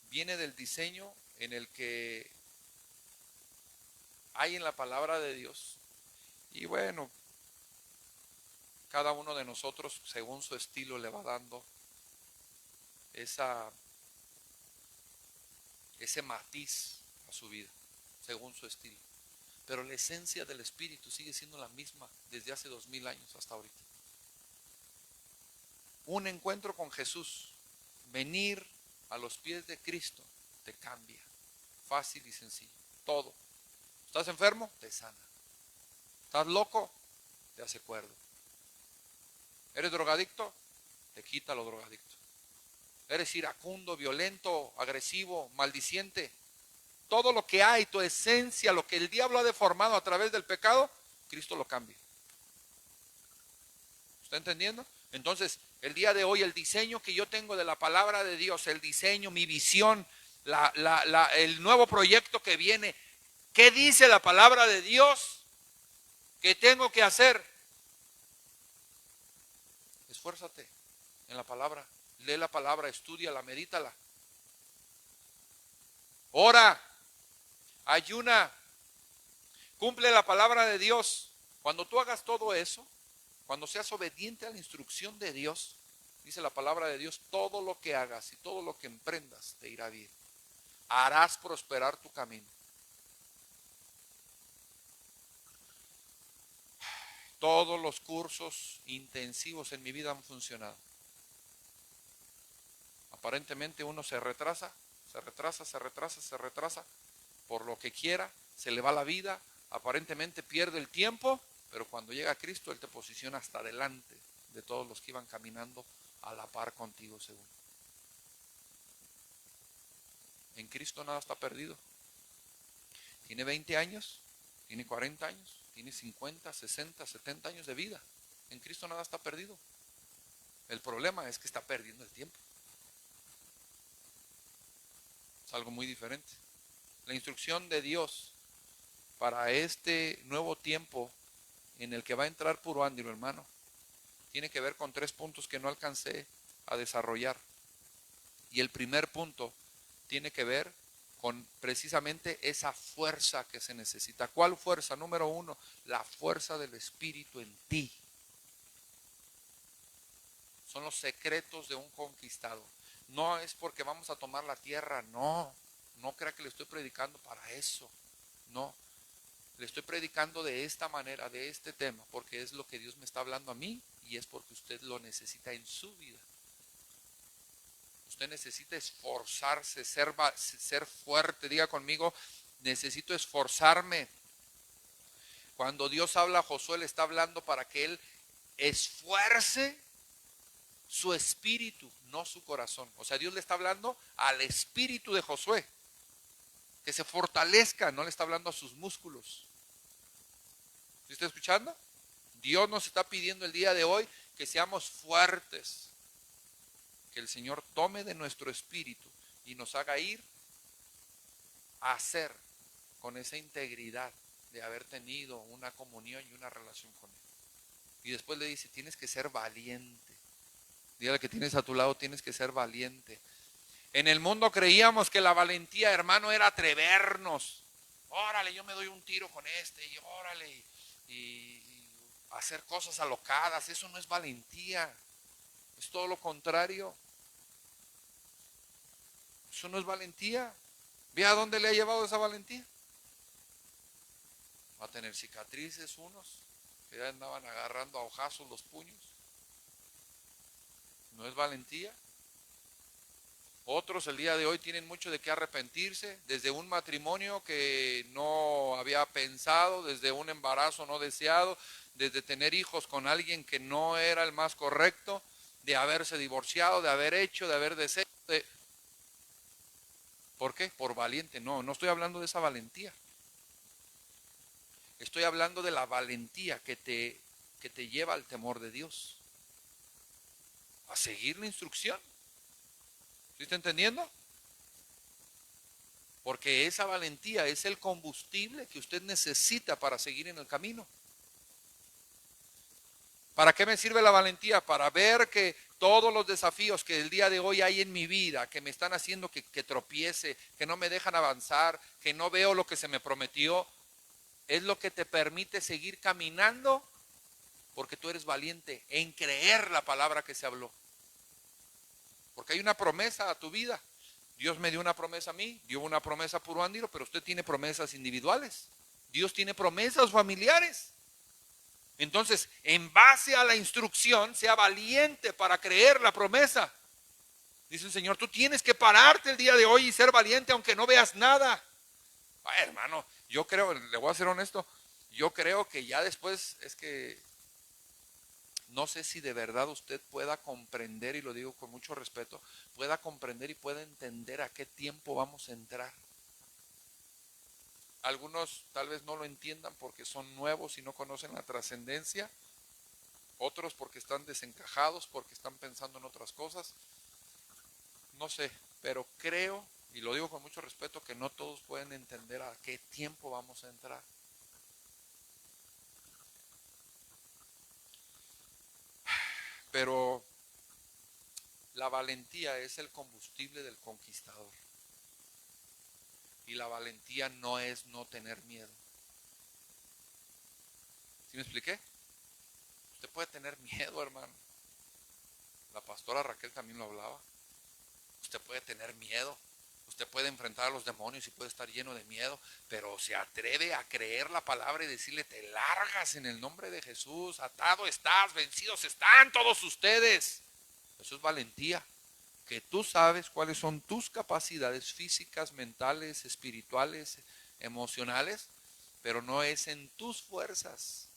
Viene del diseño en el que hay en la palabra de Dios. Y bueno, cada uno de nosotros, según su estilo, le va dando ese matiz a su vida, según su estilo. Pero la esencia del Espíritu sigue siendo la misma desde hace 2000 años hasta ahorita. Un encuentro con Jesús, venir a los pies de Cristo, te cambia. Fácil y sencillo. Todo. ¿Estás enfermo? Te sana. ¿Estás loco? Te hace cuerdo. ¿Eres drogadicto? Te quita lo drogadicto. ¿Eres iracundo, violento, agresivo, maldiciente? Todo lo que hay, tu esencia, lo que el diablo ha deformado a través del pecado, Cristo lo cambia. ¿Está entendiendo? Entonces, el día de hoy, el diseño que yo tengo de la palabra de Dios, el diseño, mi visión, el nuevo proyecto que viene, ¿qué dice la palabra de Dios que tengo que hacer? Esfuérzate en la palabra, lee la palabra, estúdiala, medítala. Ora, ayuna, cumple la palabra de Dios. Cuando tú hagas todo eso, cuando seas obediente a la instrucción de Dios, dice la palabra de Dios, todo lo que hagas y todo lo que emprendas te irá bien. Harás prosperar tu camino. Todos los cursos intensivos en mi vida han funcionado. Aparentemente uno se retrasa por lo que quiera, se le va la vida, aparentemente pierde el tiempo, pero cuando llega Cristo, Él te posiciona hasta delante de todos los que iban caminando a la par contigo, según. En Cristo nada está perdido. Tiene 20 años, tiene 40 años, tiene 50, 60, 70 años de vida. En Cristo nada está perdido. El problema es que está perdiendo el tiempo. Es algo muy diferente. La instrucción de Dios para este nuevo tiempo en el que va a entrar puro ándiro, hermano, tiene que ver con 3 puntos que no alcancé a desarrollar. Y el primer punto tiene que ver con precisamente esa fuerza que se necesita. ¿Cuál fuerza? Número uno, la fuerza del Espíritu en ti. Son los secretos de un conquistador. No es porque vamos a tomar la tierra, no. No crea que le estoy predicando para eso. No. Le estoy predicando de esta manera, de este tema, porque es lo que Dios me está hablando a mí y es porque usted lo necesita en su vida. Usted necesita esforzarse, ser fuerte. Diga conmigo, necesito esforzarme. Cuando Dios habla a Josué, le está hablando para que él esfuerce su espíritu, no su corazón. O sea, Dios le está hablando al espíritu de Josué, que se fortalezca, no le está hablando a sus músculos. ¿Sí está escuchando? Dios nos está pidiendo el día de hoy que seamos fuertes, que el Señor tome de nuestro espíritu y nos haga ir a hacer con esa integridad de haber tenido una comunión y una relación con Él. Y después le dice, tienes que ser valiente. Dígale que tienes a tu lado, tienes que ser valiente. En el mundo creíamos que la valentía, hermano, era atrevernos. Órale, yo me doy un tiro con este y órale, y hacer cosas alocadas. Eso no es valentía, es todo lo contrario. Eso no es valentía. ¿Ve a dónde le ha llevado esa valentía? Va a tener cicatrices unos, que ya andaban agarrando a hojazos los puños. No es valentía. Otros el día de hoy tienen mucho de qué arrepentirse, desde un matrimonio que no había pensado, desde un embarazo no deseado, desde tener hijos con alguien que no era el más correcto, de haberse divorciado, de haber hecho, de haber deseado. ¿Por qué? Por valiente. No estoy hablando de esa valentía. Estoy hablando de la valentía que te lleva al temor de Dios, a seguir la instrucción. ¿Sí está entendiendo? Porque esa valentía es el combustible que usted necesita para seguir en el camino. ¿Para qué me sirve la valentía? Para ver que todos los desafíos que el día de hoy hay en mi vida, que me están haciendo que tropiece, que no me dejan avanzar, que no veo lo que se me prometió, es lo que te permite seguir caminando, porque tú eres valiente en creer la palabra que se habló. Porque hay una promesa a tu vida. Dios me dio una promesa a mí, dio una promesa a Puro Andiro, pero usted tiene promesas individuales. Dios tiene promesas familiares. Entonces, en base a la instrucción, sea valiente para creer la promesa. Dice el Señor, tú tienes que pararte el día de hoy y ser valiente aunque no veas nada. Ay, hermano, yo creo, le voy a ser honesto, yo creo que ya después es que no sé si de verdad usted pueda comprender, y lo digo con mucho respeto, pueda comprender y pueda entender a qué tiempo vamos a entrar. Algunos tal vez no lo entiendan porque son nuevos y no conocen la trascendencia. Otros porque están desencajados, porque están pensando en otras cosas. No sé, pero creo, y lo digo con mucho respeto, que no todos pueden entender a qué tiempo vamos a entrar. Pero la valentía es el combustible del conquistador. Y la valentía no es no tener miedo. ¿Sí me expliqué? Usted puede tener miedo, hermano. La pastora Raquel también lo hablaba. Usted puede tener miedo. Usted puede enfrentar a los demonios y puede estar lleno de miedo, pero se atreve a creer la palabra y decirle, te largas en el nombre de Jesús, atado estás, vencidos están todos ustedes. Eso es valentía, que tú sabes cuáles son tus capacidades físicas, mentales, espirituales, emocionales, pero no es en tus fuerzas.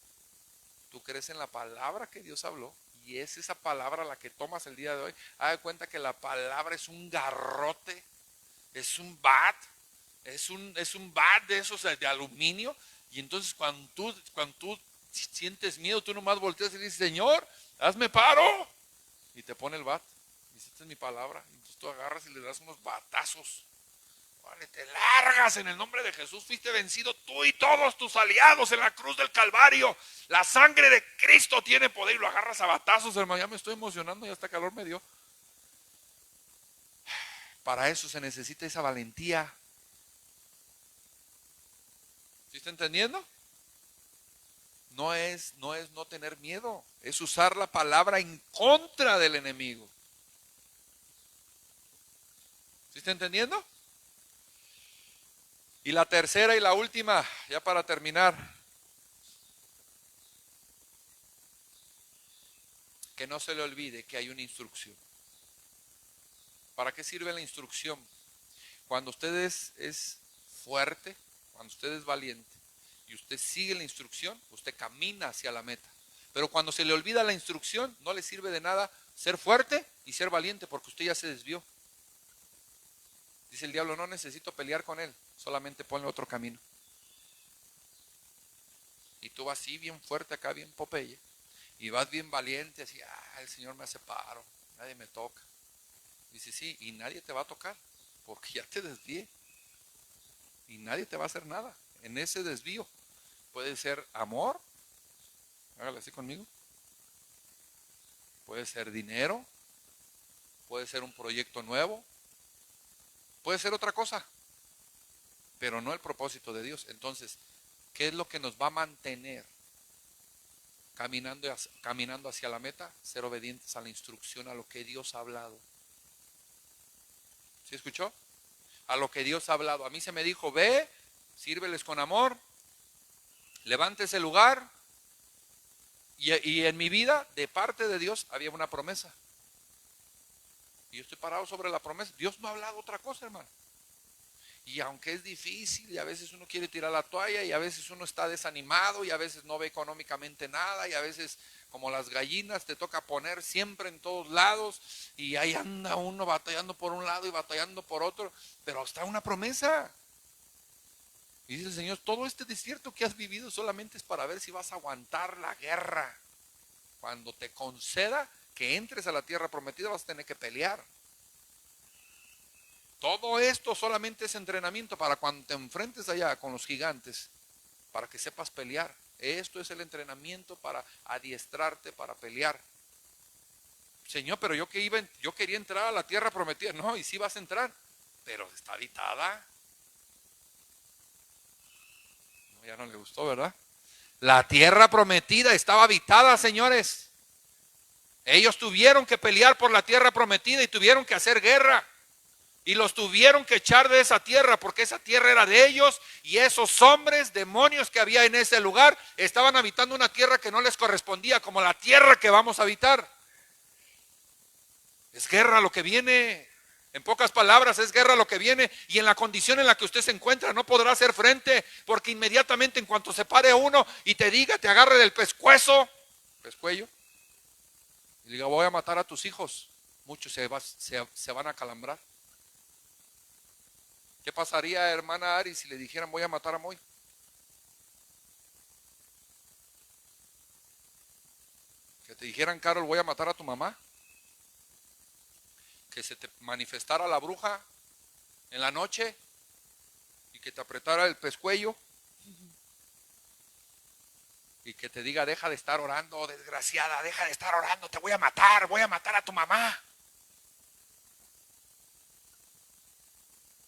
Tú crees en la palabra que Dios habló y es esa palabra la que tomas el día de hoy. Haz de cuenta que la palabra es un garrote, es un bat, es un bat de esos de aluminio, y entonces cuando tú sientes miedo, tú nomás volteas y dices, Señor, hazme paro, y te pone el bat, y esta es mi palabra, y entonces tú agarras y le das unos batazos, vale, te largas en el nombre de Jesús, fuiste vencido tú y todos tus aliados en la cruz del Calvario, la sangre de Cristo tiene poder, y lo agarras a batazos, hermano. Ya me estoy emocionando y hasta calor me dio. para eso se necesita esa valentía. ¿Sí está entendiendo? No es no tener miedo, es usar la palabra en contra del enemigo. ¿Sí está entendiendo? Y la tercera y la última, ya para terminar, que no se le olvide que hay una instrucción. ¿Para qué sirve la instrucción? Cuando usted es fuerte, cuando usted es valiente y usted sigue la instrucción, usted camina hacia la meta. Pero cuando se le olvida la instrucción, no le sirve de nada ser fuerte y ser valiente porque usted ya se desvió. Dice el diablo, no necesito pelear con él, solamente ponle otro camino. Y tú vas así bien fuerte acá, bien Popeye, y vas bien valiente, así, el Señor me hace paro, nadie me toca. Dice, sí, y nadie te va a tocar, porque ya te desvié. Y nadie te va a hacer nada. En ese desvío puede ser amor, hágale así conmigo. Puede ser dinero, puede ser un proyecto nuevo, puede ser otra cosa, pero no el propósito de Dios. Entonces, ¿qué es lo que nos va a mantener caminando hacia la meta? Ser obedientes a la instrucción, a lo que Dios ha hablado. ¿Sí escuchó? A lo que Dios ha hablado. A mí se me dijo, ve, sírveles con amor, levante ese lugar. Y en mi vida, de parte de Dios, había una promesa. Y yo estoy parado sobre la promesa. Dios no ha hablado otra cosa, hermano. Y aunque es difícil, y a veces uno quiere tirar la toalla, y a veces uno está desanimado, y a veces no ve económicamente nada, y a veces, como las gallinas, te toca poner siempre en todos lados, y ahí anda uno batallando por un lado y batallando por otro, pero está una promesa. Y dice el Señor, todo este desierto que has vivido solamente es para ver si vas a aguantar la guerra. Cuando te conceda que entres a la tierra prometida, vas a tener que pelear. Todo esto solamente es entrenamiento para cuando te enfrentes allá con los gigantes, para que sepas pelear. Esto es el entrenamiento para adiestrarte para pelear. Señor, pero yo quería entrar a la tierra prometida. No, y sí vas a entrar, pero está habitada. No, ya no le gustó, ¿verdad? La tierra prometida estaba habitada, señores. Ellos tuvieron que pelear por la tierra prometida y tuvieron que hacer guerra. Y los tuvieron que echar de esa tierra porque esa tierra era de ellos. Y esos hombres, demonios que había en ese lugar, estaban habitando una tierra que no les correspondía, como la tierra que vamos a habitar. Es guerra lo que viene. En pocas palabras, es guerra lo que viene. Y en la condición en la que usted se encuentra no podrá hacer frente, porque inmediatamente en cuanto se pare uno y te diga, te agarre del pescuezo, pescuello, y diga, voy a matar a tus hijos, muchos se van a calambrar. ¿Qué pasaría, hermana Ari, si le dijeran, voy a matar a Moy? Que te dijeran, Carol, voy a matar a tu mamá. Que se te manifestara la bruja en la noche y que te apretara el pescuello y que te diga, deja de estar orando, desgraciada, deja de estar orando, te voy a matar a tu mamá.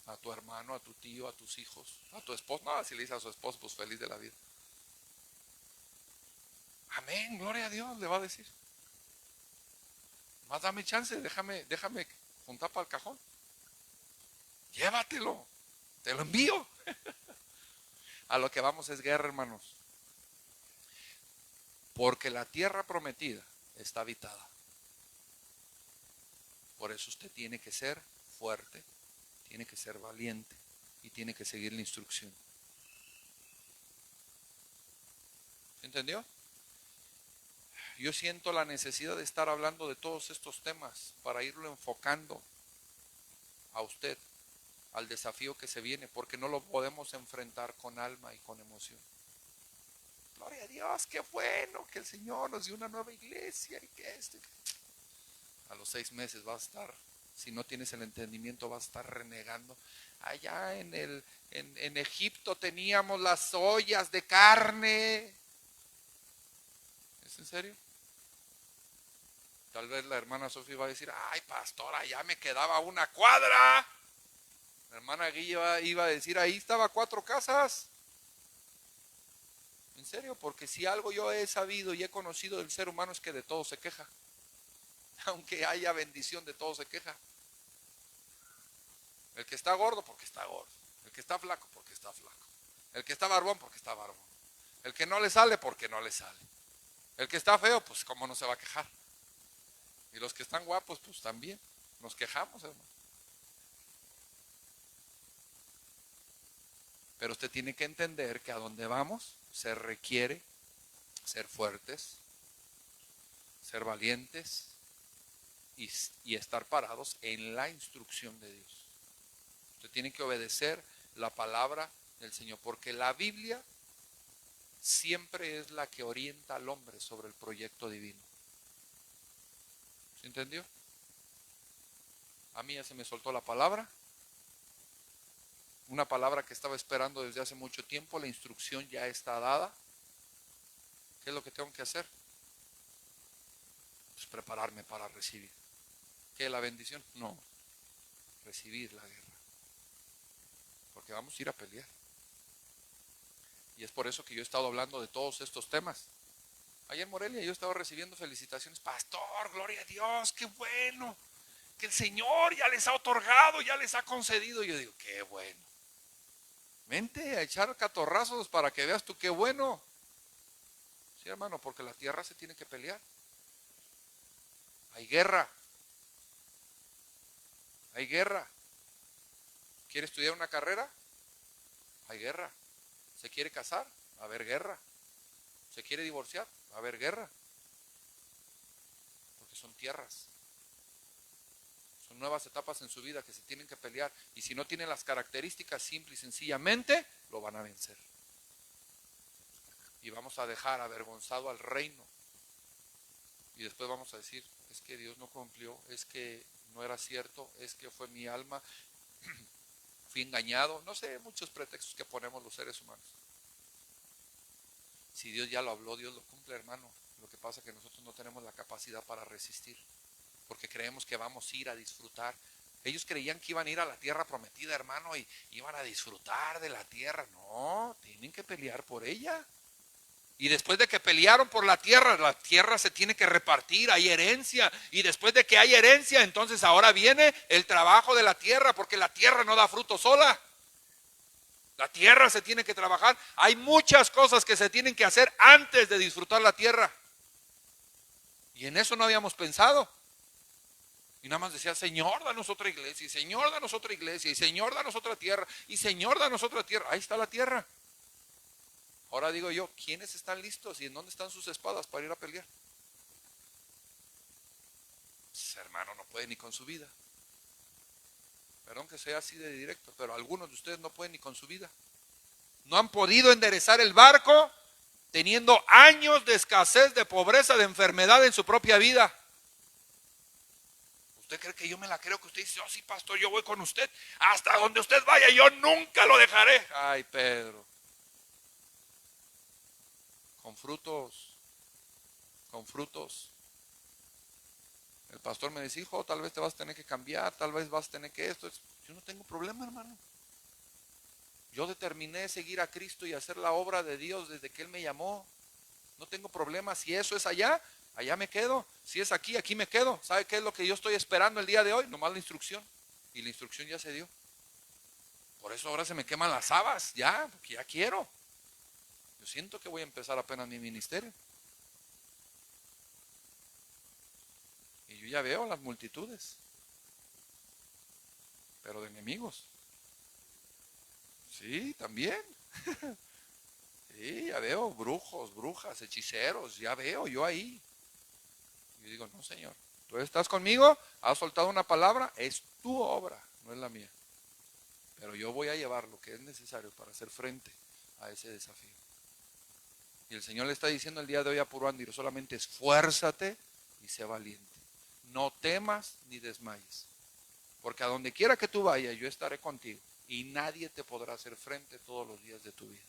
A tu hermano, a tu tío, a tus hijos, a tu esposo. No, si le dice a su esposo, pues feliz de la vida. Amén, gloria a Dios, le va a decir. Más dame chance, déjame juntar para el cajón. Llévatelo, te lo envío. A lo que vamos es guerra, hermanos. Porque la tierra prometida está habitada. Por eso usted tiene que ser fuerte, tiene que ser valiente y tiene que seguir la instrucción. ¿Entendió? Yo siento la necesidad de estar hablando de todos estos temas para irlo enfocando a usted, al desafío que se viene, porque no lo podemos enfrentar con alma y con emoción. Gloria a Dios, qué bueno que el Señor nos dio una nueva iglesia y que a los 6 meses vas a estar, si no tienes el entendimiento, vas a estar renegando. Allá en Egipto teníamos las ollas de carne. ¿Es en serio? Tal vez la hermana Sofía va a decir, ay pastora, ya me quedaba una cuadra. La hermana Guilla iba a decir, ahí estaba 4 casas. En serio, porque si algo yo he sabido y he conocido del ser humano es que de todo se queja. Aunque haya bendición, de todo se queja. El que está gordo porque está gordo. El que está flaco porque está flaco. El que está barbón porque está barbón. El que no le sale porque no le sale. El que está feo, pues cómo no se va a quejar. Y los que están guapos, pues también. Nos quejamos, hermano. Pero usted tiene que entender que a donde vamos se requiere ser fuertes, ser valientes y estar parados en la instrucción de Dios. Usted tiene que obedecer la palabra del Señor, porque la Biblia siempre es la que orienta al hombre sobre el proyecto divino. ¿Se entendió? A mí ya se me soltó la palabra. Una palabra que estaba esperando desde hace mucho tiempo. La instrucción ya está dada. ¿Qué es lo que tengo que hacer? Pues prepararme para recibir. ¿Qué es la bendición? No, recibir la guerra. Porque vamos a ir a pelear. Y es por eso que yo he estado hablando de todos estos temas. Ayer en Morelia yo estaba recibiendo felicitaciones. Pastor, gloria a Dios, qué bueno. Que el Señor ya les ha otorgado, ya les ha concedido. Y yo digo, qué bueno. Vente a echar catorrazos para que veas tú qué bueno. Sí, hermano, porque la tierra se tiene que pelear. Hay guerra. Hay guerra. ¿Quiere estudiar una carrera? Hay guerra. ¿Se quiere casar? Va a haber guerra. ¿Se quiere divorciar? Va a haber guerra. Porque son tierras. Son nuevas etapas en su vida que se tienen que pelear. Y si no tienen las características, simple y sencillamente, lo van a vencer. Y vamos a dejar avergonzado al reino. Y después vamos a decir, es que Dios no cumplió, es que no era cierto, es que fue mi alma, fui engañado. No sé, muchos pretextos que ponemos los seres humanos. Si Dios ya lo habló, Dios lo cumple, hermano. Lo que pasa es que nosotros no tenemos la capacidad para resistir. Porque creemos que vamos a ir a disfrutar. Ellos creían que iban a ir a la tierra prometida, hermano, y iban a disfrutar de la tierra. No, tienen que pelear por ella. Y después de que pelearon por la tierra se tiene que repartir, hay herencia. Y después de que hay herencia, entonces ahora viene el trabajo de la tierra, porque la tierra no da fruto sola. La tierra se tiene que trabajar. Hay muchas cosas que se tienen que hacer antes de disfrutar la tierra. Y en eso no habíamos pensado. Y nada más decía, Señor, danos otra iglesia, y Señor, danos otra iglesia, y Señor, danos otra tierra, y Señor, danos otra tierra. Ahí está la tierra. Ahora digo yo, ¿quiénes están listos y en dónde están sus espadas para ir a pelear? Pues, hermano, no puede ni con su vida. Perdón que sea así de directo, pero algunos de ustedes no pueden ni con su vida. No han podido enderezar el barco teniendo años de escasez, de pobreza, de enfermedad en su propia vida. ¿Usted cree que yo me la creo? Que usted dice, oh sí, pastor, yo voy con usted. Hasta donde usted vaya, yo nunca lo dejaré. Ay, Pedro. Con frutos. Con frutos. El pastor me dice, hijo, tal vez te vas a tener que cambiar, tal vez vas a tener que esto. Yo no tengo problema, hermano. Yo determiné seguir a Cristo y hacer la obra de Dios desde que Él me llamó. No tengo problema. Si eso es allá, allá me quedo. Si es aquí, aquí me quedo. ¿Sabe qué es lo que yo estoy esperando el día de hoy? Nomás la instrucción. Y la instrucción ya se dio. Por eso ahora se me queman las habas. Ya, porque ya quiero. Yo siento que voy a empezar apenas mi ministerio. Y yo ya veo las multitudes. Pero de enemigos. Sí, también. Sí, ya veo brujos, brujas, hechiceros, ya veo yo ahí. Y yo digo, no, Señor, tú estás conmigo, has soltado una palabra, es tu obra, no es la mía. Pero yo voy a llevar lo que es necesario para hacer frente a ese desafío. Y el Señor le está diciendo el día de hoy a Puro Andiro, solamente esfuérzate y sé valiente. No temas ni desmayes. Porque a donde quiera que tú vayas, yo estaré contigo. Y nadie te podrá hacer frente todos los días de tu vida.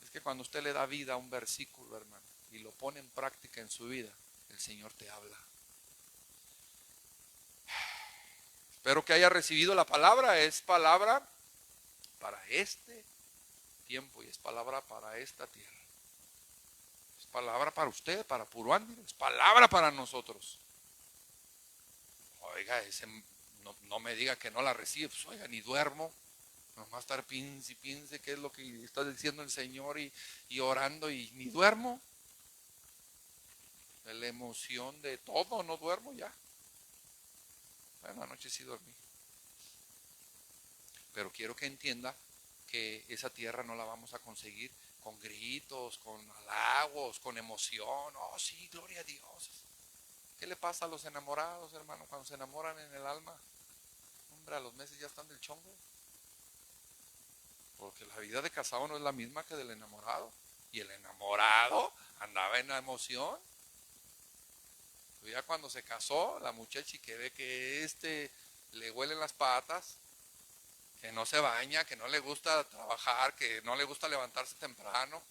Es que cuando usted le da vida a un versículo, hermano, y lo pone en práctica en su vida, el Señor te habla. Espero que haya recibido la palabra. Es palabra para este tiempo y es palabra para esta tierra. Es palabra para usted, para Puruándiro, es palabra para nosotros. Oiga, no me diga que no la recibe. Pues oiga, ni duermo. Nomás estar piense qué es lo que está diciendo el Señor y orando y ni duermo. De la emoción de todo, no duermo ya. Bueno, anoche sí dormí. Pero quiero que entienda que esa tierra no la vamos a conseguir con gritos, con halagos, con emoción. Oh, sí, gloria a Dios. ¿Qué le pasa a los enamorados, hermano, cuando se enamoran en el alma? Hombre, a los meses ya están del chongo. Porque la vida de casado no es la misma que del enamorado. Y el enamorado andaba en la emoción. Ya cuando se casó, la muchacha y que ve que le huelen las patas, que no se baña, que no le gusta trabajar, que no le gusta levantarse temprano.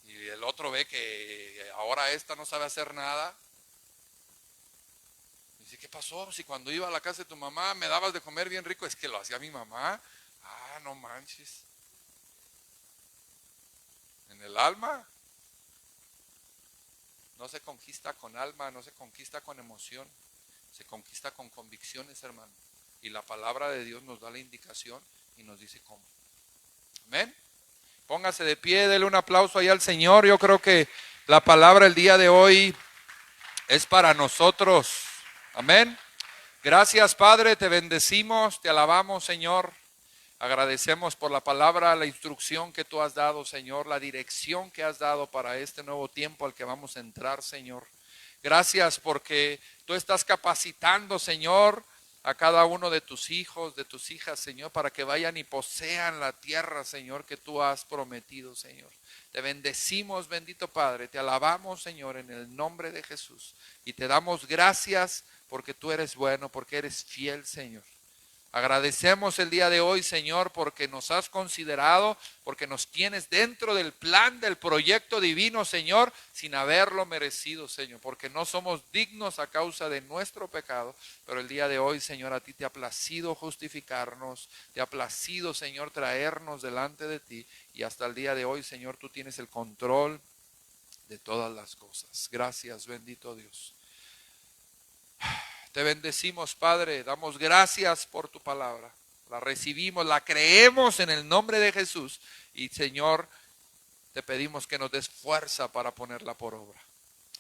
Y el otro ve que ahora esta no sabe hacer nada. Dice, ¿qué pasó? Si cuando iba a la casa de tu mamá me dabas de comer bien rico, es que lo hacía mi mamá. Ah, no manches. En el alma no se conquista con alma, no se conquista con emoción, se conquista con convicciones, hermano. Y la palabra de Dios nos da la indicación y nos dice cómo. Amén. Póngase de pie, dele un aplauso ahí al Señor. Yo creo que la palabra el día de hoy es para nosotros. Amén. Gracias, Padre, te bendecimos, te alabamos, Señor. Agradecemos por la palabra, la instrucción que tú has dado, Señor, la dirección que has dado para este nuevo tiempo al que vamos a entrar, Señor. Gracias porque tú estás capacitando, Señor, a cada uno de tus hijos, de tus hijas, Señor, para que vayan y posean la tierra, Señor, que tú has prometido, Señor. Te bendecimos, bendito Padre, te alabamos, Señor, en el nombre de Jesús. Y te damos gracias porque tú eres bueno, porque eres fiel, Señor. Agradecemos el día de hoy, Señor, porque nos has considerado, porque nos tienes dentro del plan del proyecto divino, Señor, sin haberlo merecido, Señor, porque no somos dignos a causa de nuestro pecado, pero el día de hoy, Señor, a ti te ha placido justificarnos, te ha placido, Señor, traernos delante de ti, y hasta el día de hoy, Señor, tú tienes el control de todas las cosas. Gracias, bendito Dios. Te bendecimos, Padre, damos gracias por tu palabra. La recibimos, la creemos en el nombre de Jesús. Y Señor, te pedimos que nos des fuerza para ponerla por obra.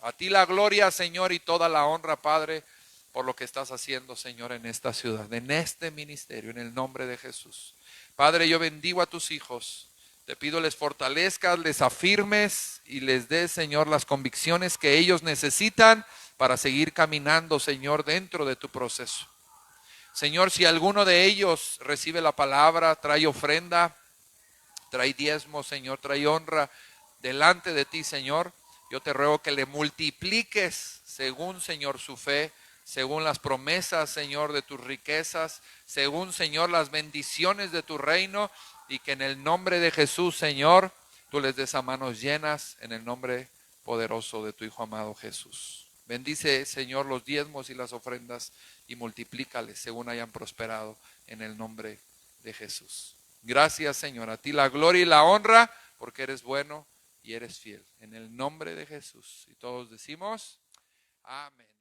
A ti la gloria, Señor, y toda la honra, Padre, por lo que estás haciendo, Señor, en esta ciudad, en este ministerio, en el nombre de Jesús. Padre, yo bendigo a tus hijos. Te pido les fortalezcas, les afirmes y les des, Señor, las convicciones que ellos necesitan para seguir caminando, Señor, dentro de tu proceso. Señor, si alguno de ellos recibe la palabra, trae ofrenda, trae diezmo, Señor, trae honra delante de ti, Señor, yo te ruego que le multipliques según, Señor, su fe, según las promesas, Señor, de tus riquezas, según, Señor, las bendiciones de tu reino, y que en el nombre de Jesús, Señor, tú les des a manos llenas en el nombre poderoso de tu Hijo amado Jesús. Bendice, Señor, los diezmos y las ofrendas y multiplícales según hayan prosperado en el nombre de Jesús. Gracias, Señor, a ti la gloria y la honra, porque eres bueno y eres fiel. En el nombre de Jesús. Y todos decimos, amén.